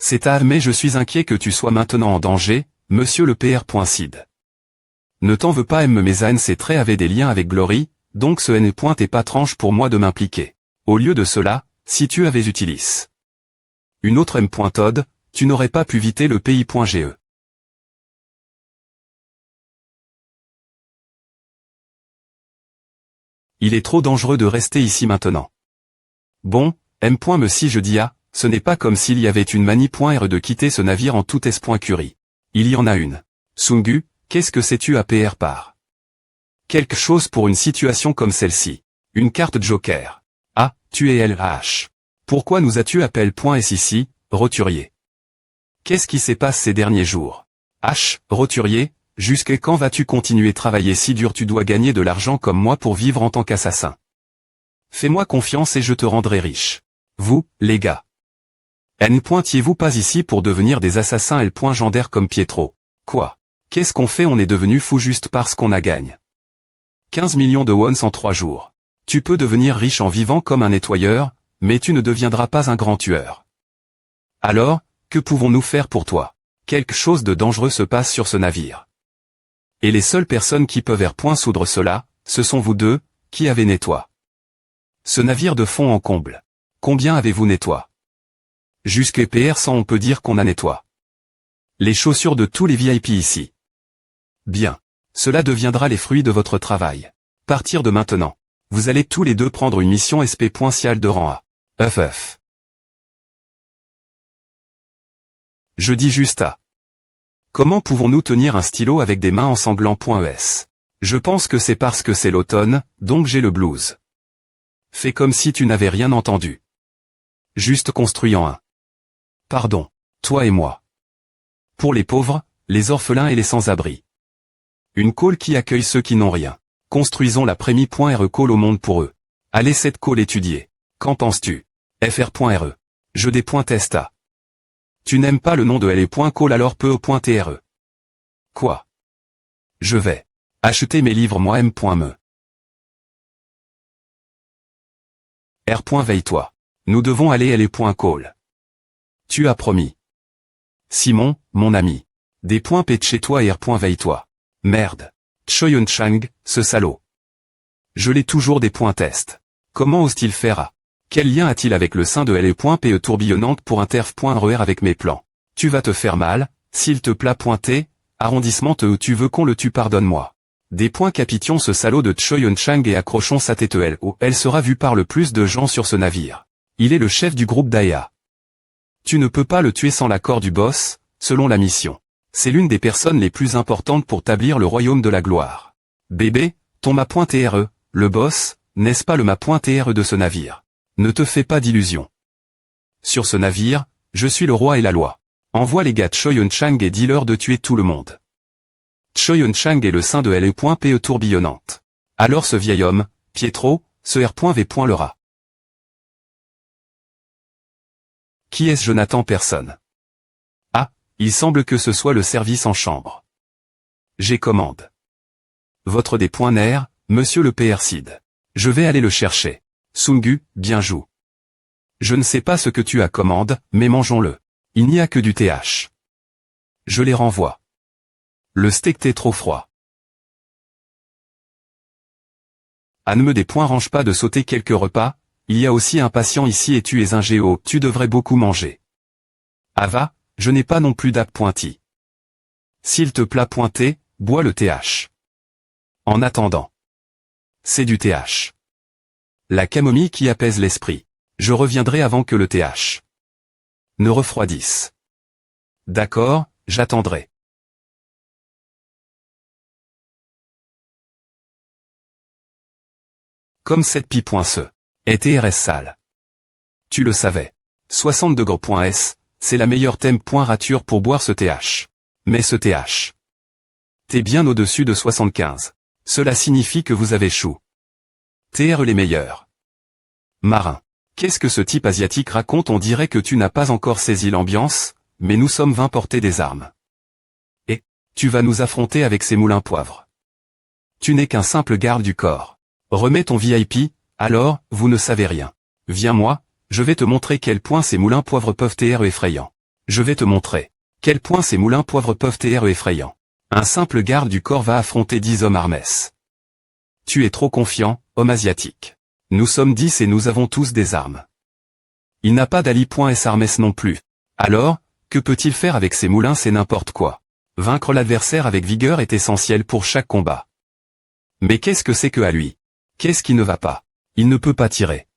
C'est à mais je suis inquiet que tu sois maintenant en danger, monsieur le PR.Cid. Ne t'en veux pas mes ces traits avaient des liens avec Glory, donc ce n'est pas tranche pour moi de m'impliquer. Au lieu de cela, si tu avais utilisé une autre M.Todd, tu n'aurais pas pu viter le pays.ge. Il est trop dangereux de rester ici maintenant. Bon, me si je dis ah, ce n'est pas comme s'il y avait une manie.r de quitter ce navire en toute curie. Il y en a une. Sungu, qu'est-ce que sais-tu à PR par? Quelque chose pour une situation comme celle-ci. Une carte joker. Ah, tu es LH. Pourquoi nous as-tu appel.s ici, roturier? Qu'est-ce qui s'est passé ces derniers jours? H, roturier, jusqu'à quand vas-tu continuer travailler si dur? Tu dois gagner de l'argent comme moi pour vivre en tant qu'assassin. Fais-moi confiance et je te rendrai riche. Vous, les gars. Pointiez-vous pas ici pour devenir des assassins L.Gendaire comme Pietro? Quoi? Qu'est-ce qu'on fait? On est devenu fou juste parce qu'on a gagné 15 millions de wons en 3 jours. Tu peux devenir riche en vivant comme un nettoyeur, mais tu ne deviendras pas un grand tueur. Alors, que pouvons-nous faire pour toi? Quelque chose de dangereux se passe sur ce navire. Et les seules personnes qui peuvent soudre cela, ce sont vous deux, qui avez nettoyé ce navire de fond en comble. Combien avez-vous nettoyé? Jusqu'à PR100 on peut dire qu'on a nettoyé les chaussures de tous les VIP ici. Bien. Cela deviendra les fruits de votre travail. Partir de maintenant. Vous allez tous les deux prendre une mission SP.Cial de rang A. FF. Je dis juste A. Comment pouvons-nous tenir un stylo avec des mains ensanglantes.es? Je pense que c'est parce que c'est l'automne, donc j'ai le blues. Fais comme si tu n'avais rien entendu. Juste construisant un. Pardon, toi et moi. Pour les pauvres, les orphelins et les sans-abri. Une call qui accueille ceux qui n'ont rien. Construisons la Prémie.re call au monde pour eux. Allez cette call étudier. Qu'en penses-tu? FR.re. Je des.testa. Tu n'aimes pas le nom de LE.call alors PE.TRE. Quoi? Je vais acheter mes livres moi M.me. R.veille-toi. Nous devons aller LE.call. Tu as promis. Simon, mon ami. Des.p de chez toi et R.veille-toi. Merde. Choyun Chang, ce salaud. Je l'ai toujours des.test. Comment ose-t-il faire à? Quel lien a-t-il avec le sein de LE.pe tourbillonnante pour interf.RER avec mes plans? Tu vas te faire mal, s'il te plaît. Arrondissement tu veux qu'on le tue pardonne-moi. Capition ce salaud de Choyun Chang et accrochons sa tête elle sera vue par le plus de gens sur ce navire. Il est le chef du groupe Daya. Tu ne peux pas le tuer sans l'accord du boss, selon la mission. C'est l'une des personnes les plus importantes pour établir le royaume de la gloire. Bébé, ton ma.re, le boss, n'est-ce pas le ma.re de ce navire? Ne te fais pas d'illusions. Sur ce navire, je suis le roi et la loi. Envoie les gars Choyun Chang et dis-leur de tuer tout le monde. Choyun Chang est le sein de LE.pe tourbillonnante. Alors ce vieil homme, Pietro, ce R.V. le rat. Qui est-ce Jonathan? Personne. Ah, il semble que ce soit le service en chambre. J'ai commande. Votre des.ner, monsieur le PR.Cid. Je vais aller le chercher. Sungu, bien joue. Je ne sais pas ce que tu as commande, mais mangeons-le. Il n'y a que du TH. Je les renvoie. Le steak t'est trop froid. Anne me range pas de sauter quelques repas, il y a aussi un patient ici et tu es un géo, tu devrais beaucoup manger. Ava, je n'ai pas non plus d'ap.ti. S'il te plaît, bois le TH. En attendant. C'est du TH. La camomille qui apaise l'esprit. Je reviendrai avant que le TH ne refroidisse. D'accord, j'attendrai. Comme cette pi.se. Et TRS sale. Tu le savais. 60 degrés.s, c'est la meilleure thème.rature pour boire ce TH. Mais ce TH. T'es bien au-dessus de 75. Cela signifie que vous avez chou. TR les meilleurs. Marin. Qu'est-ce que ce type asiatique raconte? On dirait que tu n'as pas encore saisi l'ambiance, mais nous sommes 20 portés des armes. Et, tu vas nous affronter avec ces moulins poivres. Tu n'es qu'un simple garde du corps. Remets ton VIP, alors, vous ne savez rien. Viens moi, je vais te montrer quel point ces moulins poivres peuvent être effrayants. Je vais te montrer. Quel point ces moulins poivre peuvent être effrayants. Un simple garde du corps va affronter 10 hommes Armès. Tu es trop confiant, homme asiatique. Nous sommes 10 et nous avons tous des armes. Il n'a pas d'Ali.S Armès non plus. Alors, que peut-il faire avec ces moulins? C'est n'importe quoi. Vaincre l'adversaire avec vigueur est essentiel pour chaque combat. Mais qu'est-ce que c'est que à lui? Qu'est-ce qui ne va pas? Il ne peut pas tirer.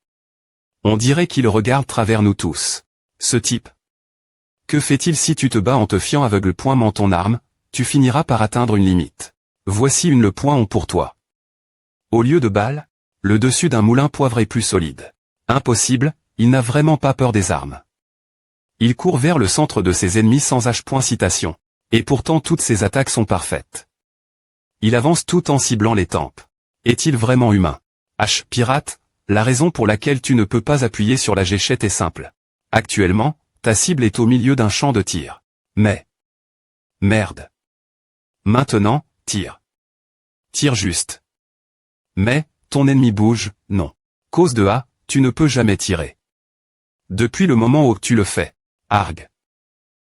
On dirait qu'il regarde travers nous tous. Ce type. Que fait-il si tu te bats en te fiant aveuglement ton arme? Tu finiras par atteindre une limite. Voici le point on pour toi. Au lieu de balles, le dessus d'un moulin poivre est plus solide. Impossible, il n'a vraiment pas peur des armes. Il court vers le centre de ses ennemis sans H.citation. Et pourtant toutes ses attaques sont parfaites. Il avance tout en ciblant les tempes. Est-il vraiment humain? H. Pirate, la raison pour laquelle tu ne peux pas appuyer sur la gâchette est simple. Actuellement, ta cible est au milieu d'un champ de tir. Mais... Merde. Maintenant, tire. Tire juste. Mais, ton ennemi bouge, non. Cause de A, tu ne peux jamais tirer. Depuis le moment où tu le fais. Arg.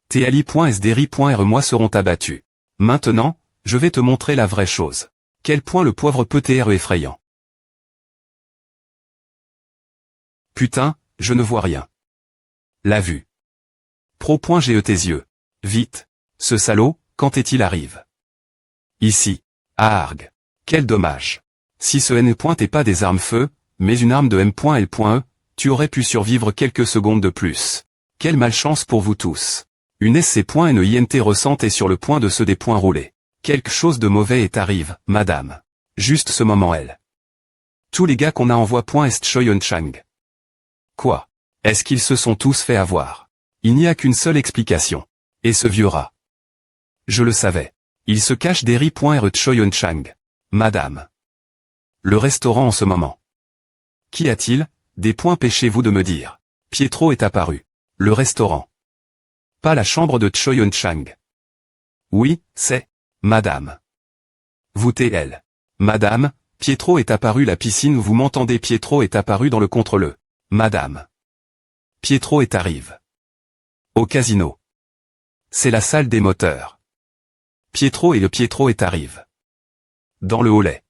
Tes ali.sdri.r moi seront abattus. Maintenant, je vais te montrer la vraie chose. Quel point le poivre peut être effrayant. Putain, je ne vois rien. La vue. Pro.ge tes yeux. Vite. Ce salaud, quand est-il arrive? Ici. À Arg. Quel dommage. Si ce N point n'est pas des armes feu, mais une arme de M.L.E, tu aurais pu survivre quelques secondes de plus. Quelle malchance pour vous tous. Une SC.NINT ressente est sur le point de se dérouler. Quelque chose de mauvais est arrive, madame. Juste ce moment elle. Tous les gars qu'on a envoie.est Choyonchang. Quoi? Est-ce qu'ils se sont tous fait avoir? Il n'y a qu'une seule explication. Et ce vieux rat. Je le savais. Il se cache derrière Choyonchang. Madame. Le restaurant en ce moment. Qu'y a-t-il? Des points pêchez-vous de me dire. Pietro est apparu. Le restaurant. Pas la chambre de Choyonchang. Oui, c'est... Madame. Vous TL. Madame, Pietro est apparu la piscine vous m'entendez Pietro est apparu dans le contre-le. Madame. Pietro est arrive. Au casino. C'est la salle des moteurs. Pietro et le Pietro est arrive. Dans le hollet.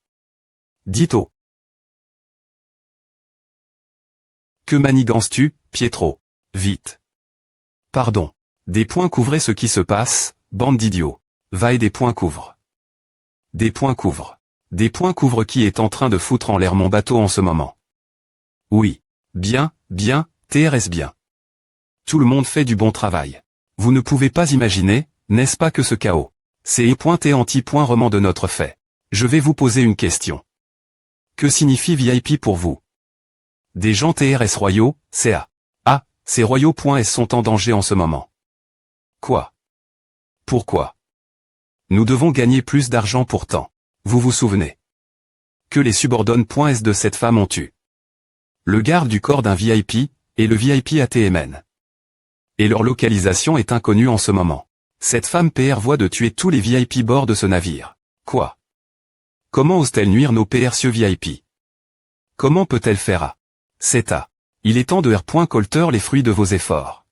Dites-au. Que manigances-tu, Pietro? Vite. Pardon. Des points couvrez ce qui se passe, bande d'idiots. Va et des points couvrent. Des points couvrent. Des points couvrent qui est en train de foutre en l'air mon bateau en ce moment. Oui. Bien, bien, TRS bien. Tout le monde fait du bon travail. Vous ne pouvez pas imaginer, n'est-ce pas que ce chaos? C'est et anti-roman de notre fait. Je vais vous poser une question. Que signifie VIP pour vous? Des gens TRS royaux, CA. Ah, ces royaux.s sont en danger en ce moment. Quoi? Pourquoi? Nous devons gagner plus d'argent pourtant. Vous vous souvenez? Que les subordonnes.s de cette femme ont eu. Le garde du corps d'un VIP, et le VIP ATMN. Et leur localisation est inconnue en ce moment. Cette femme PR voit de tuer tous les VIP bord de ce navire. Quoi? Comment ose-t-elle nuire nos PR cieux VIP? Comment peut-elle faire à? C'est à. Il est temps de R.Colter les fruits de vos efforts.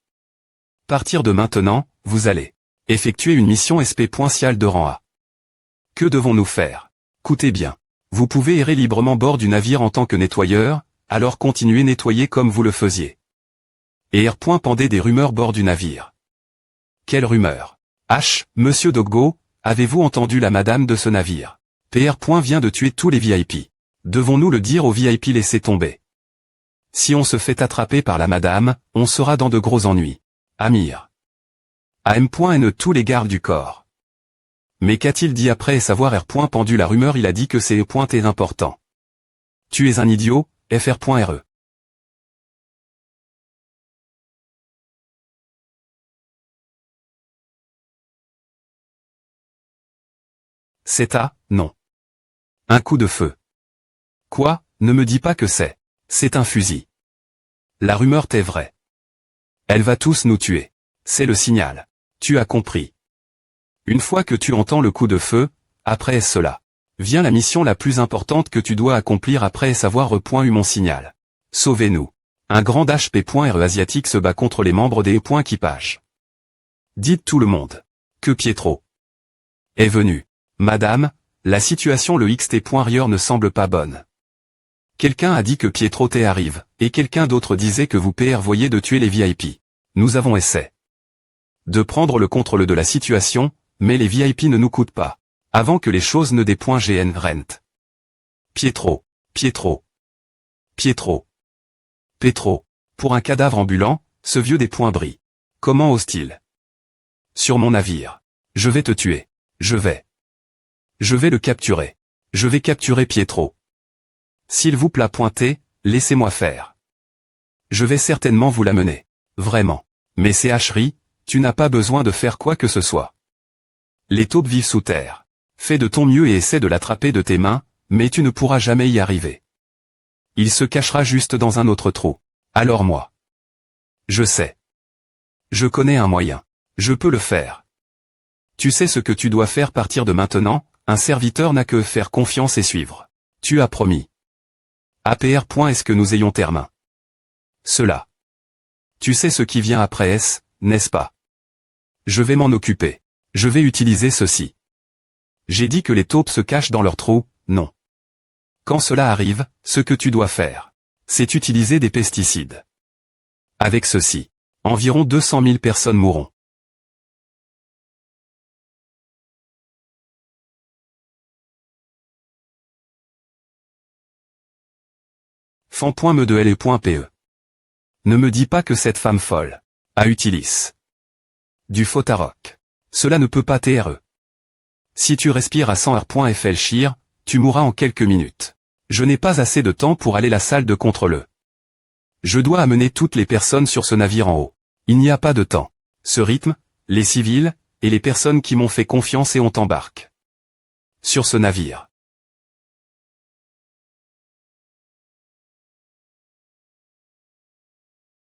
Partir de maintenant, vous allez effectuer une mission SP.cial de rang A. Que devons-nous faire? Écoutez bien. Vous pouvez errer librement bord du navire en tant que nettoyeur, alors continuez nettoyer comme vous le faisiez. Et R. Pendez des rumeurs bord du navire. Quelle rumeur? H. Monsieur Doggo, avez-vous entendu la madame de ce navire? PR. Vient de tuer tous les VIP. Devons-nous le dire aux VIP laissez tomber? Si on se fait attraper par la madame, on sera dans de gros ennuis. Amir. AM.N tous les gardes du corps. Mais qu'a-t-il dit après savoir R. Pendu la rumeur il a dit que c'est E. important. Tu es un idiot, FR.RE. C'est à, non. Un coup de feu. Quoi, ne me dis pas que c'est. C'est un fusil. La rumeur t'est vraie. Elle va tous nous tuer. C'est le signal. Tu as compris. Une fois que tu entends le coup de feu, après cela. Vient la mission la plus importante que tu dois accomplir après savoir eu mon signal. Sauvez-nous. Un grand HP.RE asiatique se bat contre les membres des équipage. Dites tout le monde. Que Pietro est venu. Madame, la situation le xt.rieur ne semble pas bonne. Quelqu'un a dit que Pietro T arrive, et quelqu'un d'autre disait que vous voyez de tuer les VIP. Nous avons essayé de prendre le contrôle de la situation, mais les VIP ne nous coûtent pas. Avant que les choses ne .gn rent. Pietro, Pietro, Pietro, Petro. Pour un cadavre ambulant, ce vieux brille. Comment ose-t-il? Sur mon navire. Je vais te tuer. Je vais le capturer. Je vais capturer Pietro. S'il vous plaît pointez, laissez-moi faire. Je vais certainement vous l'amener. Vraiment. Mais c'est hacherie, tu n'as pas besoin de faire quoi que ce soit. Les taupes vivent sous terre. Fais de ton mieux et essaie de l'attraper de tes mains, mais tu ne pourras jamais y arriver. Il se cachera juste dans un autre trou. Alors moi. Je sais. Je connais un moyen. Je peux le faire. Tu sais ce que tu dois faire partir de maintenant, un serviteur n'a que faire confiance et suivre. Tu as promis. APR. Est-ce que nous ayons terme? Cela. Tu sais ce qui vient après S, n'est-ce pas? Je vais m'en occuper. Je vais utiliser ceci. J'ai dit que les taupes se cachent dans leur trou, non. Quand cela arrive, ce que tu dois faire, c'est utiliser des pesticides. Avec ceci, environ 200 000 personnes mourront. Fan.me2le.pe. Ne me dis pas que cette femme folle a utilisé du Photarock. Cela ne peut pas t'être. Si tu respires à 100 r.fl, tu mourras en quelques minutes. Je n'ai pas assez de temps pour aller à la salle de contrôle. Je dois amener toutes les personnes sur ce navire en haut. Il n'y a pas de temps. Ce rythme, les civils, et les personnes qui m'ont fait confiance et ont embarqué sur ce navire.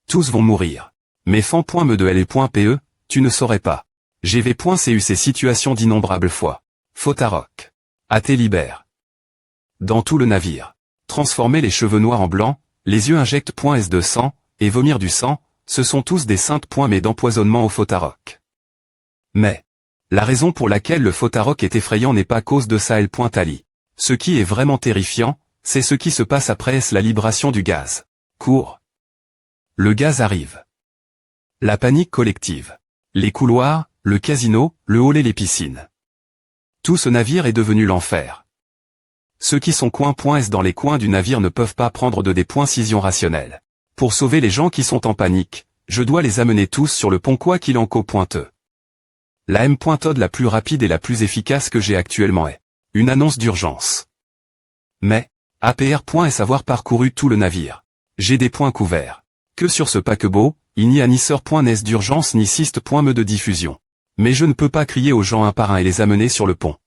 Tous vont mourir. Mais fan.me2le.pe, tu ne saurais pas. GV.cu ces situations d'innombrables fois. Photarock. AT libère. Dans tout le navire. Transformer les cheveux noirs en blanc, les yeux injectent.s de sang, et vomir du sang, ce sont tous des saintes mais d'empoisonnement au Photarock. Mais, la raison pour laquelle le Photarock est effrayant n'est pas cause de ça L.Ali. Ce qui est vraiment terrifiant, c'est ce qui se passe après la libération du gaz. Cours. Le gaz arrive. La panique collective. Les couloirs, le casino, le hall et les piscines. Tout ce navire est devenu l'enfer. Ceux qui sont coin.s dans les coins du navire ne peuvent pas prendre de décisions rationnelles. Pour sauver les gens qui sont en panique, je dois les amener tous sur le pont quoi qu'il en coûte. La M.OD la plus rapide et la plus efficace que j'ai actuellement est une annonce d'urgence. Mais, APR.s avoir parcouru tout le navire. J'ai des points couverts. Que sur ce paquebot, il n'y a ni sœur.nes d'urgence ni siste.me de diffusion. Mais je ne peux pas crier aux gens un par un et les amener sur le pont.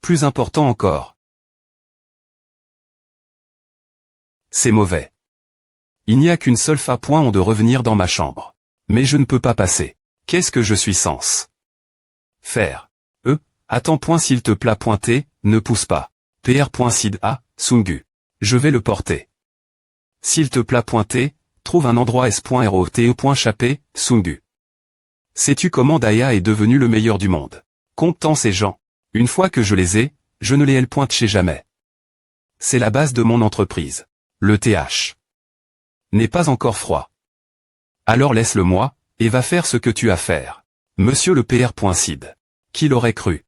Plus important encore. C'est mauvais. Il n'y a qu'une seule fa.on de revenir dans ma chambre. Mais je ne peux pas passer. Qu'est-ce que je suis censé faire? Attends. S'il te plaît. T, ne pousse pas. PR.sid a, Sungu. Je vais le porter. S'il te plaît. T, trouve un endroit s.rote.chapé, Sungu. Sais-tu comment Daya est devenu le meilleur du monde? Comptant ces gens. Une fois que je les ai, je ne les chez jamais. C'est la base de mon entreprise. Le TH n'est pas encore froid. Alors laisse-le moi, et va faire ce que tu as à faire. Monsieur le PR.sid. Qui l'aurait cru?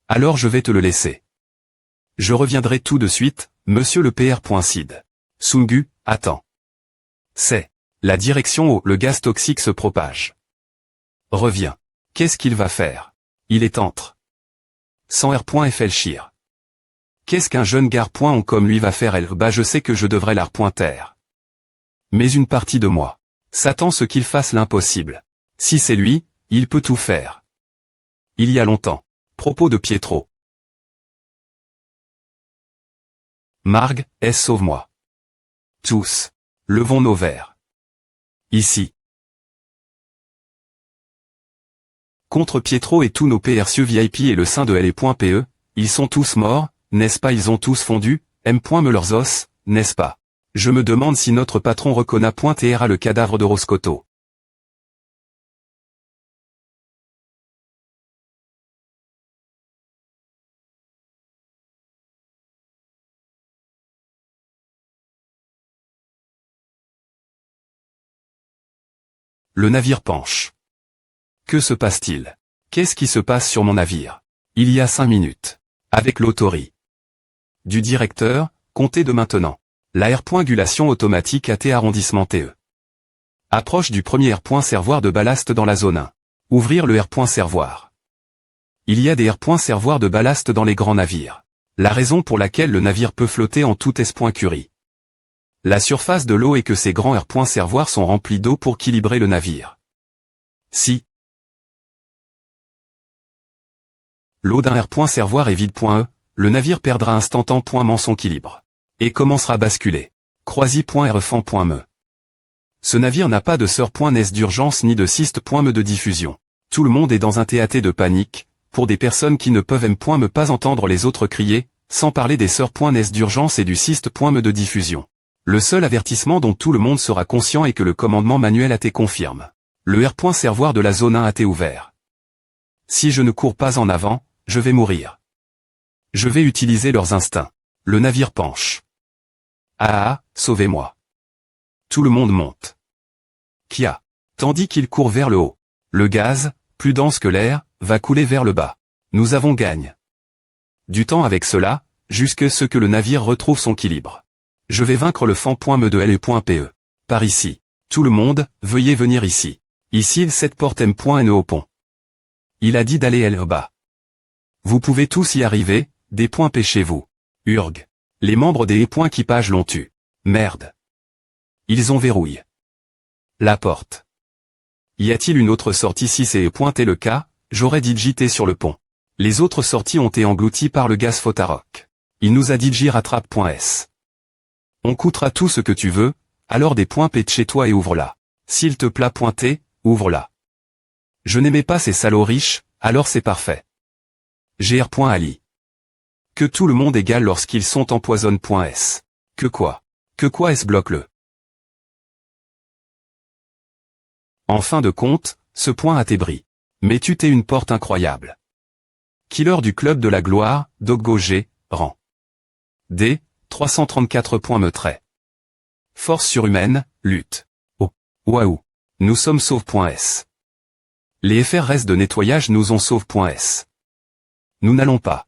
Alors je vais te le laisser. Je reviendrai tout de suite, monsieur le PR.sid. Sungu, attends. C'est la direction où le gaz toxique se propage. Reviens. Qu'est-ce qu'il va faire? Il est entre 100 r.fl. Qu'est-ce qu'un jeune gars.on comme lui va faire je sais que je devrais la terre. Mais une partie de moi s'attend ce qu'il fasse l'impossible. Si c'est lui, il peut tout faire. Il y a longtemps. Propos de Pietro. Marg, sauve-moi. Tous. Levons nos verres. Ici. Contre Pietro et tous nos PRCE VIP et le sein de LE.PE, ils sont tous morts, n'est-ce pas? Ils ont tous fondu, me leurs os, n'est-ce pas? Je me demande si notre patron reconnaît.TRA le cadavre de Roscoto. Le navire penche. Que se passe-t-il? Qu'est-ce qui se passe sur mon navire? Il y a 5 minutes. Avec l'autori du directeur, comptez de maintenant. La R-Gulation automatique AT arrondissement TE. Approche du premier R-Servoir de ballast dans la zone 1. Ouvrir le R-Servoir. Il y a des R-Servoirs de ballast dans les grands navires. La raison pour laquelle le navire peut flotter en tout S.Curie. La surface de l'eau est que ces grands R-Servoirs sont remplis d'eau pour équilibrer le navire. Si l'eau d'un R-Servoir est vide.E, le navire perdra instantanément son équilibre. Et commencera à basculer. Croisi.RFan.me. Ce navire n'a pas de sœur.NES d'urgence ni de syste.me de diffusion. Tout le monde est dans un TAT de panique, pour des personnes qui ne peuvent me pas entendre les autres crier, sans parler des sœurs.NES d'urgence et du syste.me de diffusion. Le seul avertissement dont tout le monde sera conscient est que le commandement manuel AT confirme. Le R-Servoir de la zone 1 AT ouvert. Si je ne cours pas en avant, je vais mourir. Je vais utiliser leurs instincts. Le navire penche. Ah, sauvez-moi. Tout le monde monte. Kia. Tandis qu'il court vers le haut. Le gaz, plus dense que l'air, va couler vers le bas. Nous avons gagne. Du temps avec cela, jusque ce que le navire retrouve son équilibre. Je vais vaincre le fan.me de LE.PE. Par ici. Tout le monde, veuillez venir ici. Ici il 7 porte M.NE au pont. Il a dit d'aller LE bas. Vous pouvez tous y arriver, des points P chez vous. Urg. Les membres des équipage l'ont tu. Merde. Ils ont verrouillé la porte. Y a-t-il une autre sortie? Si c'est pointé le cas, j'aurais dit JT sur le pont. Les autres sorties ont été englouties par le gaz Photarok. Il nous a dit J rattrape.S. On coûtera tout ce que tu veux, alors des points P de chez toi et ouvre-la. S'il te plaît pointer, ouvre-la. Je n'aimais pas ces salauds riches, alors c'est parfait. Gr.Ali. Que tout le monde égale lorsqu'ils sont empoisonne.S. Que quoi S bloque-le. En fin de compte, ce point a t'ébris. Mais tu t'es une porte incroyable. Killer du club de la gloire, Doggo G, rang. D, 334 points me trait. Force surhumaine, lutte. Oh, waouh. Nous sommes sauve.S. Les FRS de nettoyage nous ont sauve.S. Nous n'allons pas.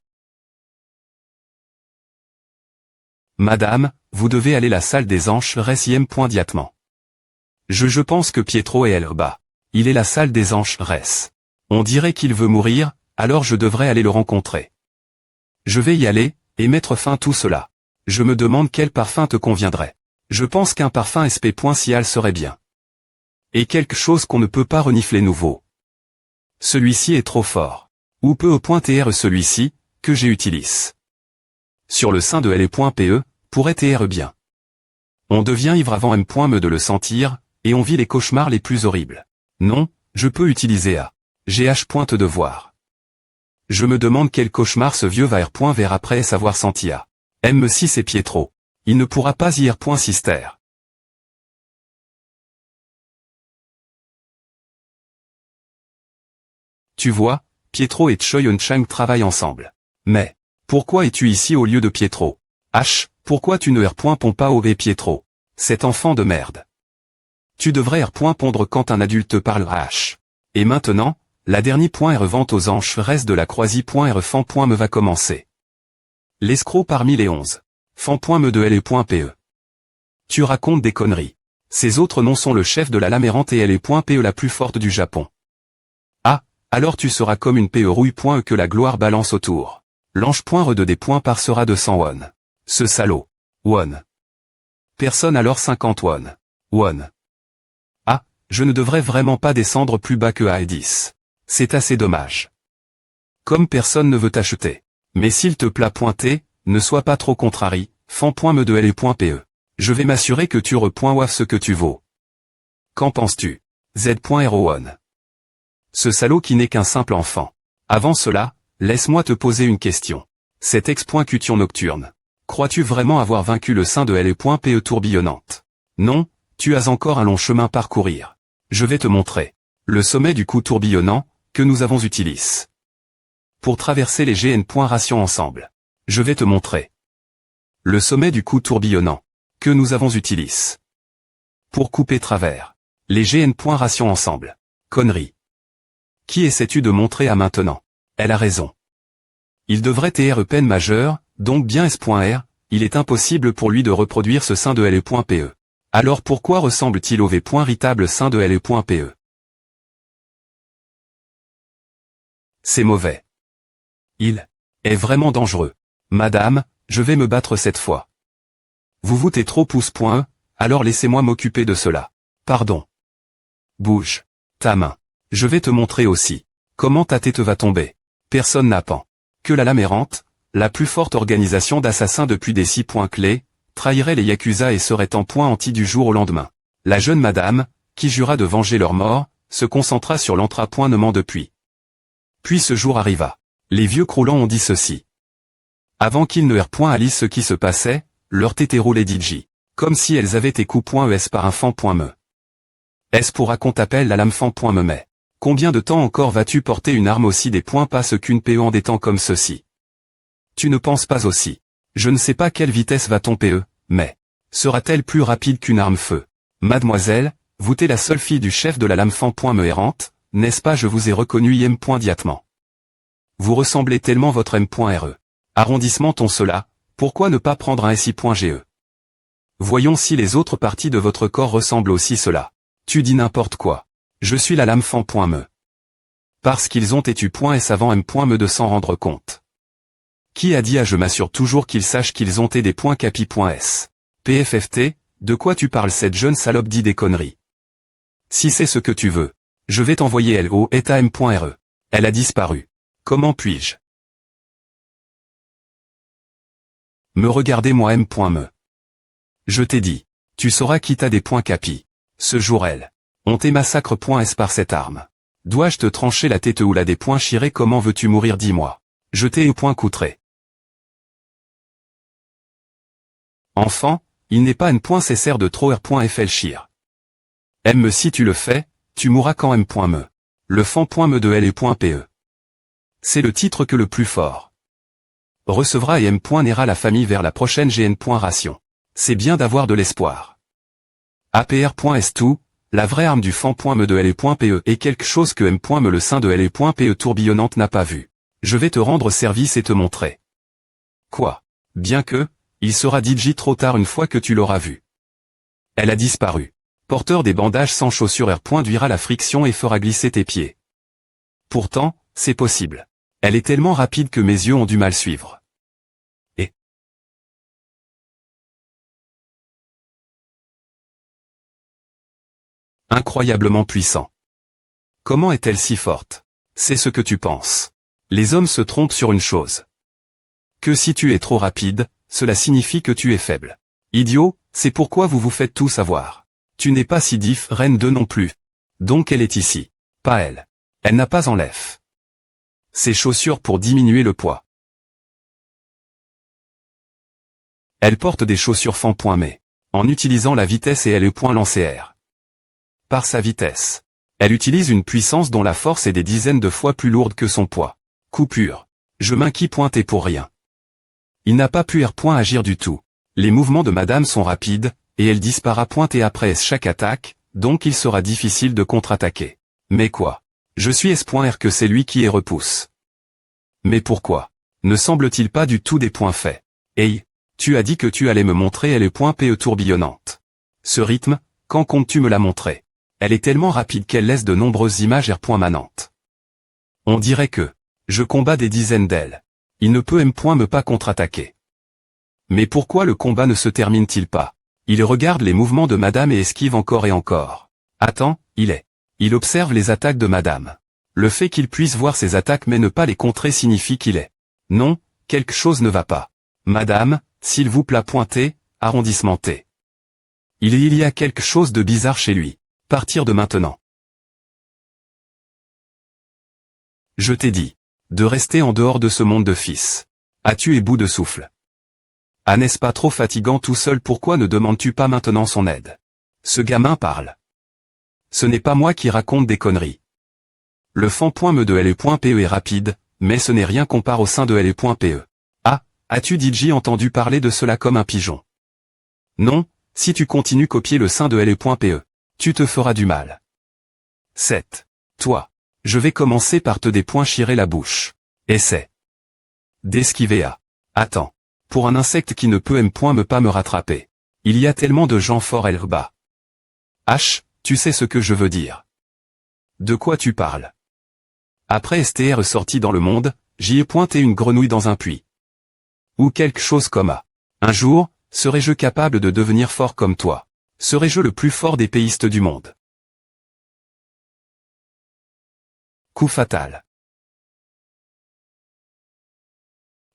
Madame, vous devez aller à la salle des anges Res.Diatement. Je pense que Pietro est là-bas. Il est la salle des anges Res. On dirait qu'il veut mourir, alors je devrais aller le rencontrer. Je vais y aller, et mettre fin à tout cela. Je me demande quel parfum te conviendrait. Je pense qu'un parfum SP.Cial serait bien. Et quelque chose qu'on ne peut pas renifler nouveau. Celui-ci est trop fort. Ou peut au point TR celui-ci, que j'utilise. Sur le sein de LE.PE, pourrait TR bien. On devient ivre avant M.Me de le sentir, et on vit les cauchemars les plus horribles. Non, je peux utiliser A. GH. Pointe de voir. Je me demande quel cauchemar ce vieux va R. Vers après savoir senti A. M6 et Pietro. Il ne pourra pas y R. Sister. Tu vois, Pietro et Choi Eun-Chang travaillent ensemble. Mais, pourquoi es-tu ici au lieu de Pietro? H, pourquoi tu ne R. pas au Pietro? Cet enfant de merde. Tu devrais R. Pondre quand un adulte parle à H. Et maintenant, la dernière R vente aux anges reste de la croisie.R fan.me va commencer. L'escroc parmi les 11. Fan.me de LE.PE. Tu racontes des conneries. Ces autres noms sont le chef de la lamérante et LE.PE la plus forte du Japon. Ah, alors tu seras comme une PE rouille.E que la gloire balance autour. L'ange.re de des points par sera de 100 won. Ce salaud. Won. Personne alors 50 won. Won. Ah, je ne devrais vraiment pas descendre plus bas que A et 10. C'est assez dommage. Comme personne ne veut t'acheter. Mais s'il te plaît pointer, ne sois pas trop contrari, fan.me de LE.PE. Je vais m'assurer que tu re.waf ce que tu vaux. Qu'en penses-tu? Z.Rowon. Ce salaud qui n'est qu'un simple enfant. Avant cela, laisse-moi te poser une question. Cet ex.Cution nocturne. Crois-tu vraiment avoir vaincu le sein de LE.PE tourbillonnante? Non, tu as encore un long chemin à parcourir. Je vais te montrer. Le sommet du coup tourbillonnant, que nous avons utilisé. Pour traverser les GN. Ration ensemble. Je vais te montrer. Le sommet du coup tourbillonnant, que nous avons utilisé. Pour couper travers. Les GN. Ration ensemble. Connerie. Qui essaies-tu de montrer à maintenant? Elle a raison. Il devrait TR peine majeure, donc bien S.R, il est impossible pour lui de reproduire ce sein de LE.PE. Alors pourquoi ressemble-t-il au V.ritable sein de LE.PE? C'est mauvais. Il est vraiment dangereux. Madame, je vais me battre cette fois. Vous t'es trop pouce.e, alors laissez-moi m'occuper de cela. Pardon. Bouge ta main. Je vais te montrer aussi comment ta tête va tomber. Personne n'apprend que la lame errante, la plus forte organisation d'assassins depuis des 6 points clés, trahirait les Yakuza et serait en point anti du jour au lendemain. La jeune madame, qui jura de venger leur mort, se concentra sur l'entrapointement depuis. Puis ce jour arriva. Les vieux croulants ont dit ceci. Avant qu'ils ne eurent point à lire ce qui se passait, leur tété roulait DJ. Comme si elles avaient été coups.es par un fan.me. Est-ce pour raconte appel la lame fan.me mais. Combien de temps encore vas-tu porter une arme aussi des points pas ce qu'une PE en des temps comme ceci? Tu ne penses pas aussi. Je ne sais pas quelle vitesse va ton PE, mais sera-t-elle plus rapide qu'une arme feu? Mademoiselle, vous t'es la seule fille du chef de la lame fan.me errante, n'est-ce pas? Je vous ai reconnu M.diatement. Vous ressemblez tellement votre M.re. Arrondissement ton cela, pourquoi ne pas prendre un SI.ge? Voyons si les autres parties de votre corps ressemblent aussi cela. Tu dis n'importe quoi. Je suis la lame fan.me. Parce qu'ils ont été.s avant M.me de s'en rendre compte. Qui a dit à je m'assure toujours qu'ils sachent qu'ils ont été des points capi.s. PFFT, de quoi tu parles? Cette jeune salope dit des conneries. Si c'est ce que tu veux, je vais t'envoyer LO et à M.re. Elle a disparu. Comment puis-je? Me regarder moi M.me. Je t'ai dit. Tu sauras qui t'a des points capi. Ce jour elle. On t'est massacre.s par cette arme. Dois-je te trancher la tête ou la des points chirés? Comment veux-tu mourir? Dis-moi. Je t'ai au point coutré. Enfant, il n'est pas N.cr de trop R.fl chir. M si tu le fais, tu mourras quand M.me. Le fan.me de L.PE. C'est le titre que le plus fort recevra et M.n'ira la famille vers la prochaine GN. Ration. C'est bien d'avoir de l'espoir. APR.S tout, la vraie arme du fan.me de L.PE est quelque chose que M.me le sein de L.PE tourbillonnante n'a pas vu. Je vais te rendre service et te montrer. Quoi? Bien que, il sera DJ trop tard une fois que tu l'auras vu. Elle a disparu. Porteur des bandages sans chaussures R.duira la friction et fera glisser tes pieds. Pourtant, c'est possible. Elle est tellement rapide que mes yeux ont du mal suivre. Et incroyablement puissant. Comment est-elle si forte? C'est ce que tu penses. Les hommes se trompent sur une chose. Que si tu es trop rapide, cela signifie que tu es faible. Idiot, c'est pourquoi vous vous faites tout savoir. Tu n'es pas si diff, reine 2 non plus. Donc elle est ici. Pas elle. Elle n'a pas enlève ses chaussures pour diminuer le poids. Elle porte des chaussures fan.me. En utilisant la vitesse et L.lancer. Par sa vitesse. Elle utilise une puissance dont la force est des dizaines de fois plus lourde que son poids. Coupure. Je m'inquiète pointé pour rien. Il n'a pas pu agir du tout. Les mouvements de madame sont rapides, et elle disparaît pointé après chaque attaque, donc il sera difficile de contre-attaquer. Mais quoi? Je suis S.R que c'est lui qui est repousse. Mais pourquoi? Ne semble-t-il pas du tout des points faits? Hey, tu as dit que tu allais me montrer L.PE tourbillonnante. Ce rythme, quand comptes-tu me la montrer? Elle est tellement rapide qu'elle laisse de nombreuses images manantes. On dirait que je combats des dizaines d'elles. Il ne peut me pas contre-attaquer. Mais pourquoi le combat ne se termine-t-il pas? Il regarde les mouvements de madame et esquive encore et encore. Attends, il observe les attaques de madame. Le fait qu'il puisse voir ses attaques mais ne pas les contrer signifie qu'il est. Non, quelque chose ne va pas. Madame, s'il vous plaît pointez, arrondissement T. Il y a quelque chose de bizarre chez lui. Partir de maintenant. Je t'ai dit de rester en dehors de ce monde de fils. As-tu et bout de souffle? Ah, n'est-ce pas trop fatigant tout seul? Pourquoi ne demandes-tu pas maintenant son aide? Ce gamin parle. Ce n'est pas moi qui raconte des conneries. Le fan.me de L.PE est rapide, mais ce n'est rien comparé au sein de L.PE. Ah, as-tu DJ entendu parler de cela comme un pigeon? Non, si tu continues copier le sein de L.PE. Tu te feras du mal. 7. Toi. Je vais commencer par te dépoinchirer la bouche. Essaie d'esquiver à. Attends. Pour un insecte qui ne peut me pas me rattraper. Il y a tellement de gens forts là-bas. H, tu sais ce que je veux dire. De quoi tu parles? Après STR sorti dans le monde, j'y ai pointé une grenouille dans un puits. Ou quelque chose comme ça. Un jour, serai-je capable de devenir fort comme toi? Serai-je le plus fort des péistes du monde? Coup fatal.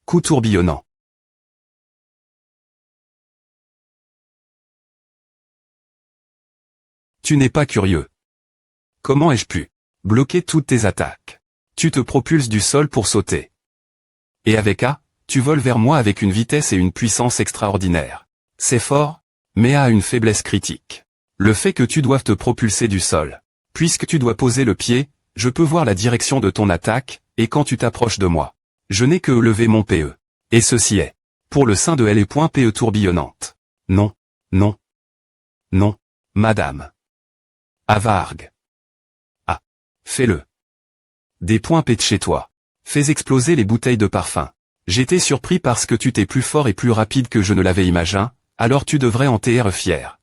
Coup tourbillonnant. Tu n'es pas curieux. Comment ai-je pu bloquer toutes tes attaques? Tu te propulses du sol pour sauter. Et avec A, tu voles vers moi avec une vitesse et une puissance extraordinaires. C'est fort, mais A a une faiblesse critique. Le fait que tu doives te propulser du sol. Puisque tu dois poser le pied, je peux voir la direction de ton attaque, et quand tu t'approches de moi, je n'ai que lever mon PE. Et ceci est pour le sein de L.PE tourbillonnante. Non, non, non, madame. Avargue. Ah, fais-le. Des points P de chez toi. Fais exploser les bouteilles de parfum. J'étais surpris parce que tu t'es plus fort et plus rapide que je ne l'avais imaginé, alors tu devrais en être fier.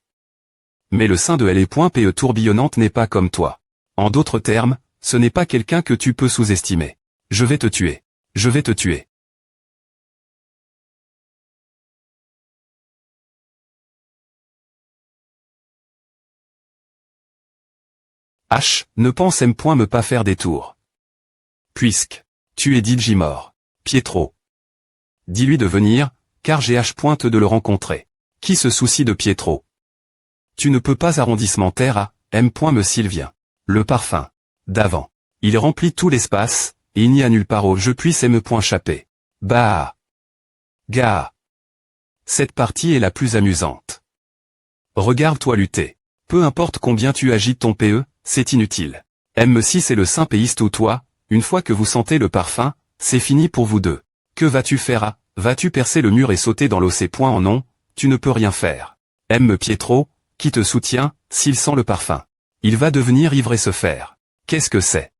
Mais le sein de L.PE tourbillonnante n'est pas comme toi. En d'autres termes, ce n'est pas quelqu'un que tu peux sous-estimer. Je vais te tuer. Je vais te tuer. H, ne pense me pas faire des tours. Puisque tu es Digimore. Pietro. Dis-lui de venir, car j'ai H pointe de le rencontrer. Qui se soucie de Pietro? Tu ne peux pas arrondissement terre à me Sylvien. Le parfum d'avant. Il remplit tout l'espace, et il n'y a nulle part où je puisse chapper. Bah. Gars. Cette partie est la plus amusante. Regarde-toi lutter. Peu importe combien tu agites ton PE, c'est inutile. M6 est le saint péiste ou toi, une fois que vous sentez le parfum, c'est fini pour vous deux. Que vas-tu faire à? Vas-tu percer le mur et sauter dans l'eau? En non, tu ne peux rien faire. Pietro, qui te soutient, s'il sent le parfum. Il va devenir ivre et se faire. Qu'est-ce que c'est?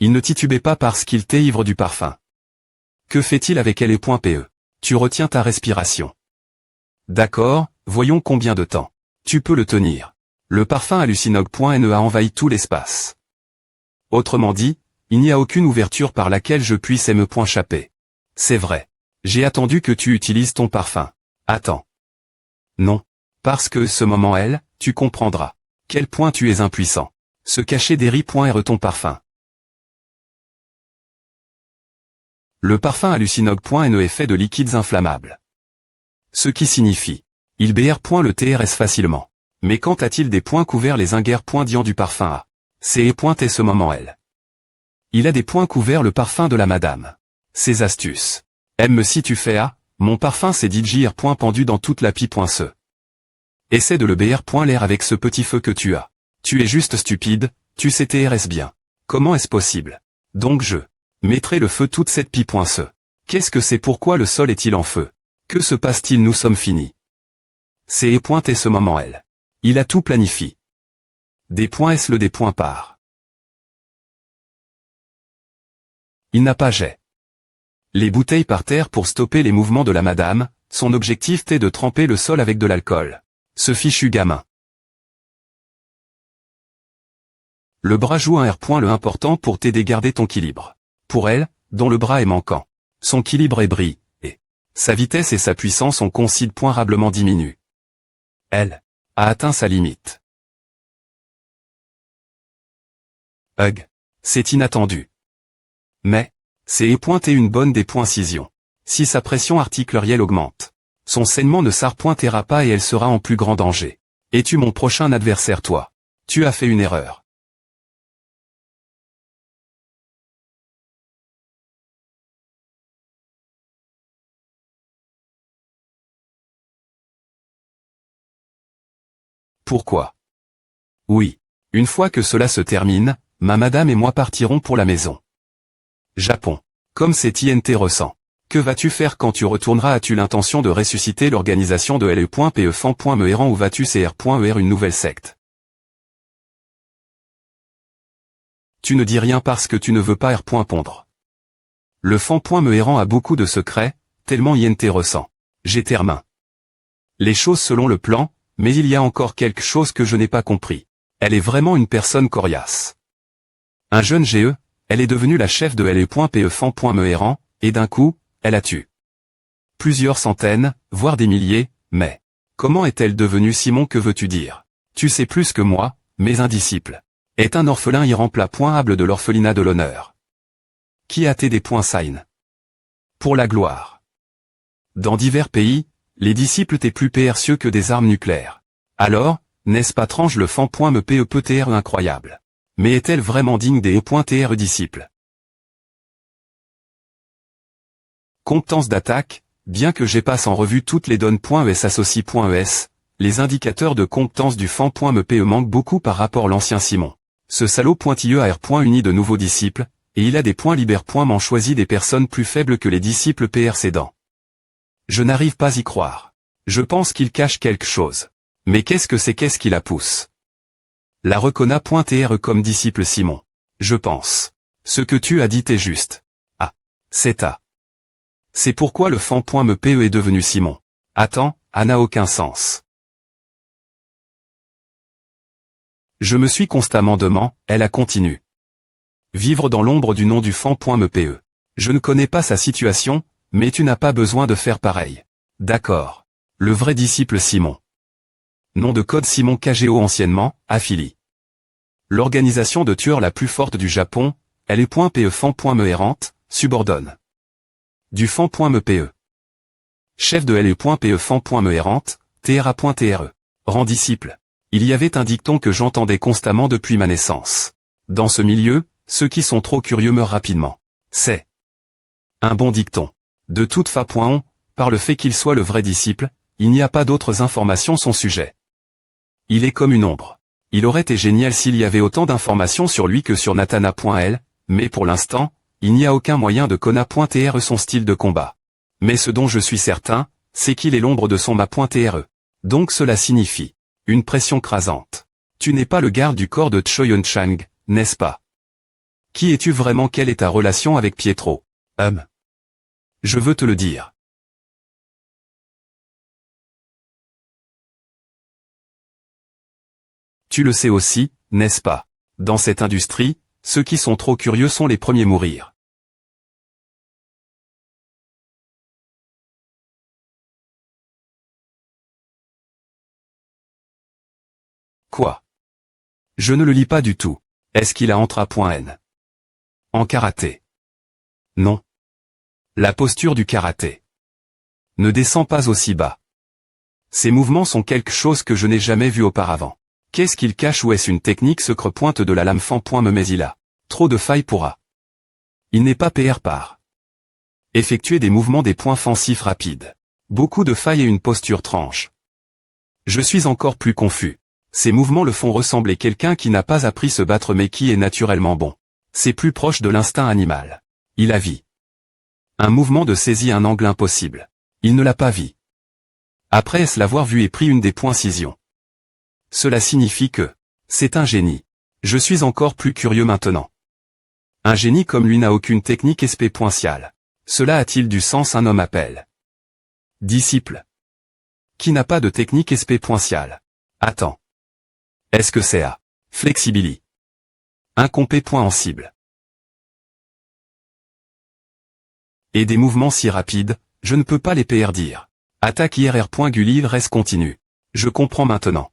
Il ne titubait pas parce qu'il t'est ivre du parfum. Que fait-il avec L.PE? Tu retiens ta respiration. D'accord, voyons combien de temps. Tu peux le tenir. Le parfum hallucinogue.ne a envahi tout l'espace. Autrement dit, il n'y a aucune ouverture par laquelle je puisse chapper. C'est vrai. J'ai attendu que tu utilises ton parfum. Attends. Non. Parce que ce moment tu comprendras. Quel point tu es impuissant. Se cacher des ri.r ton parfum. Le parfum hallucinogue.ne est fait de liquides inflammables. Ce qui signifie, il br. le TRS facilement. Mais quand a-t-il des points couverts les inguers.diant du parfum A? C'est et ce moment Il a des points couverts le parfum de la madame. Ses astuces. Si tu fais A, mon parfum c'est DJR. Pendu dans toute la pie.ce. Essaie de le br. l'air avec ce petit feu que tu as. Tu es juste stupide, tu sais TRS bien. Comment est-ce possible? Donc je mettrai le feu toute cette pie.ce. Qu'est-ce que c'est? Pourquoi le sol est-il en feu? Que se passe-t-il? Nous sommes finis. C'est et ce moment Il a tout planifié. Des points est-ce le des points par. Il n'a pas jet. Les bouteilles par terre pour stopper les mouvements de la madame, son objectif était de tremper le sol avec de l'alcool. Ce fichu gamin. Le bras joue un R. Le important pour t'aider garder ton équilibre. Pour elle, dont le bras est manquant. Son équilibre est bris, et sa vitesse et sa puissance ont considérablement diminué. Elle a atteint sa limite. Hug. C'est inattendu. Mais, c'est et une bonne des poincisions. Si sa pression articulaire augmente, son saignement ne s'arpointera pas et elle sera en plus grand danger. Es-tu mon prochain adversaire toi? Tu as fait une erreur. Pourquoi? Oui. Une fois que cela se termine, ma madame et moi partirons pour la maison. Japon. Comme c'est INT ressent. Que vas-tu faire quand tu retourneras? As-tu l'intention de ressusciter l'organisation de LE.PE fan.me ou vas-tu CR.ER une nouvelle secte? Tu ne dis rien parce que tu ne veux pas R.pondre. Le fan.me a beaucoup de secrets, tellement INT ressent. J'ai termin. Les choses selon le plan, mais il y a encore quelque chose que je n'ai pas compris. Elle est vraiment une personne coriace. Un jeune GE, elle est devenue la chef de LE.PE fan.me, et d'un coup, elle a tué plusieurs centaines, voire des milliers, mais comment est-elle devenue Simon? Que veux-tu dire? Tu sais plus que moi, mais un disciple est un orphelin irremplaçable de l'orphelinat de l'honneur. Qui a des points sign pour la gloire. Dans divers pays, les disciples t'es plus précieux que des armes nucléaires. Alors, n'est-ce pas tranche le fan.me peut-être incroyable? Mais est-elle vraiment digne des E.TR disciples? Compétence d'attaque, bien que j'épasse en revue toutes les données.es associe.es, les indicateurs de compétence du fan.me manquent beaucoup par rapport à l'ancien Simon. Ce salaud pointilleux a R.uni de nouveaux disciples, et il a des points liber.m'en choisi des personnes plus faibles que les disciples précédents. Je n'arrive pas à y croire. Je pense qu'il cache quelque chose. Mais qu'est-ce que c'est? Qu'est-ce qui la pousse? La reconna.tr comme disciple Simon. Je pense. Ce que tu as dit est juste. Ah. C'est à. C'est pourquoi le fan.me est devenu Simon. Attends, ça n'a aucun sens. Je me suis constamment demandé, elle a continué. Vivre dans l'ombre du nom du fan.me. Je ne connais pas sa situation, mais tu n'as pas besoin de faire pareil. D'accord. Le vrai disciple Simon. Nom de code Simon KGO anciennement, affilié. L'organisation de tueurs la plus forte du Japon, LE.PE fan.me errante, subordonne. Du fan.me. Chef de LE.PE fan.me errante, TRA.TRE. Rang disciple. Il y avait un dicton que j'entendais constamment depuis ma naissance. Dans ce milieu, ceux qui sont trop curieux meurent rapidement. C'est un bon dicton. De toute façon, par le fait qu'il soit le vrai disciple, il n'y a pas d'autres informations son sujet. Il est comme une ombre. Il aurait été génial s'il y avait autant d'informations sur lui que sur Natana.l, mais pour l'instant, il n'y a aucun moyen de connaître son style de combat. Mais ce dont je suis certain, c'est qu'il est l'ombre de son ma.re. Donc cela signifie une pression crasante. Tu n'es pas le garde du corps de Choyun Chang, n'est-ce pas? Qui es-tu vraiment? Quelle est ta relation avec Pietro? Je veux te le dire. Tu le sais aussi, n'est-ce pas? Dans cette industrie, ceux qui sont trop curieux sont les premiers à mourir. Quoi? Je ne le lis pas du tout. Est-ce qu'il a entra.n? En karaté? Non. La posture du karaté ne descend pas aussi bas. Ces mouvements sont quelque chose que je n'ai jamais vu auparavant. Qu'est-ce qu'il cache ou est-ce une technique secret pointe de la lame fan.me? Mais il a trop de failles pour A. Il n'est pas PR par effectuer des mouvements des points offensifs rapides. Beaucoup de failles et une posture tranche. Je suis encore plus confus. Ces mouvements le font ressembler quelqu'un qui n'a pas appris se battre mais qui est naturellement bon. C'est plus proche de l'instinct animal. Il a vu un mouvement de saisie, un angle impossible. Il ne l'a pas vu. Après l'avoir vu et pris une des points-cisions. Cela signifie que c'est un génie. Je suis encore plus curieux maintenant. Un génie comme lui n'a aucune technique spéciale. Cela a-t-il du sens? Un homme appelle disciple qui n'a pas de technique spéciale. Attends. Est-ce que c'est à flexibility? Incompétent en cible. Et des mouvements si rapides, je ne peux pas les dire. Attaque IRR.Gulliv reste continue. Je comprends maintenant.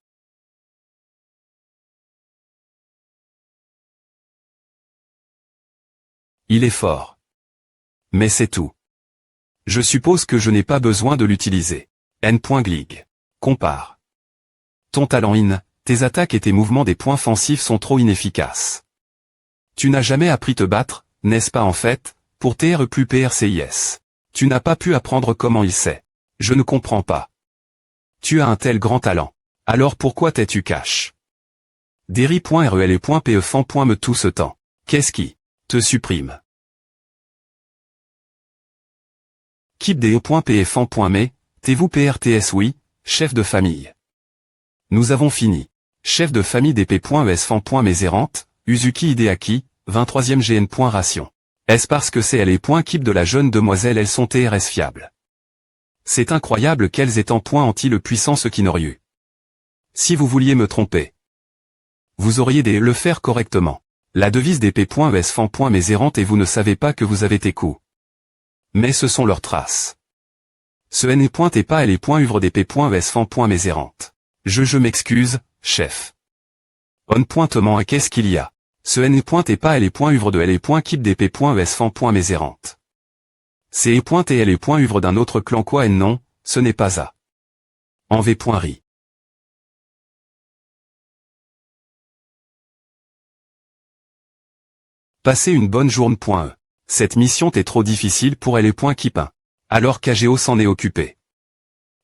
Il est fort. Mais c'est tout. Je suppose que je n'ai pas besoin de l'utiliser. N.Glig. Compare. Ton talent tes attaques et tes mouvements des points offensifs sont trop inefficaces. Tu n'as jamais appris te battre, n'est-ce pas en fait, pour TR plus PRCIS. Tu n'as pas pu apprendre comment il sait. Je ne comprends pas. Tu as un tel grand talent. Alors pourquoi t'es-tu cache? Derry.rel et .pe fan.me tout ce temps. Qu'est-ce qui te supprime? Kip des e.pf.me, t'es-vous PRTS oui, chef de famille. Nous avons fini. Chef de famille des P.es.mes errantes, Uzuki Hideaki, 23e GN. Ration. Est-ce parce que c'est les points Kip de la jeune demoiselle elles sont TRS fiables. C'est incroyable qu'elles aient en point anti le puissant ce qui n'aurait eu. Si vous vouliez me tromper, vous auriez des le faire correctement. La devise des P.es.mes errantes et vous ne savez pas que vous avez tes coups. Mais ce sont leurs traces. Ce N est pas les points uvres des P.es.mes errantes. Je m'excuse, chef. On pointement à qu'est-ce qu'il y a? Ce N est pas les points uvres de L Kip des P.es.mes errantes. C'est et les points uvres d'un autre clan quoi N non, ce n'est pas A. En V.ri. Passez une bonne journée.e. Cette mission est trop difficile pour elle Kip 1. Alors KGO s'en est occupé.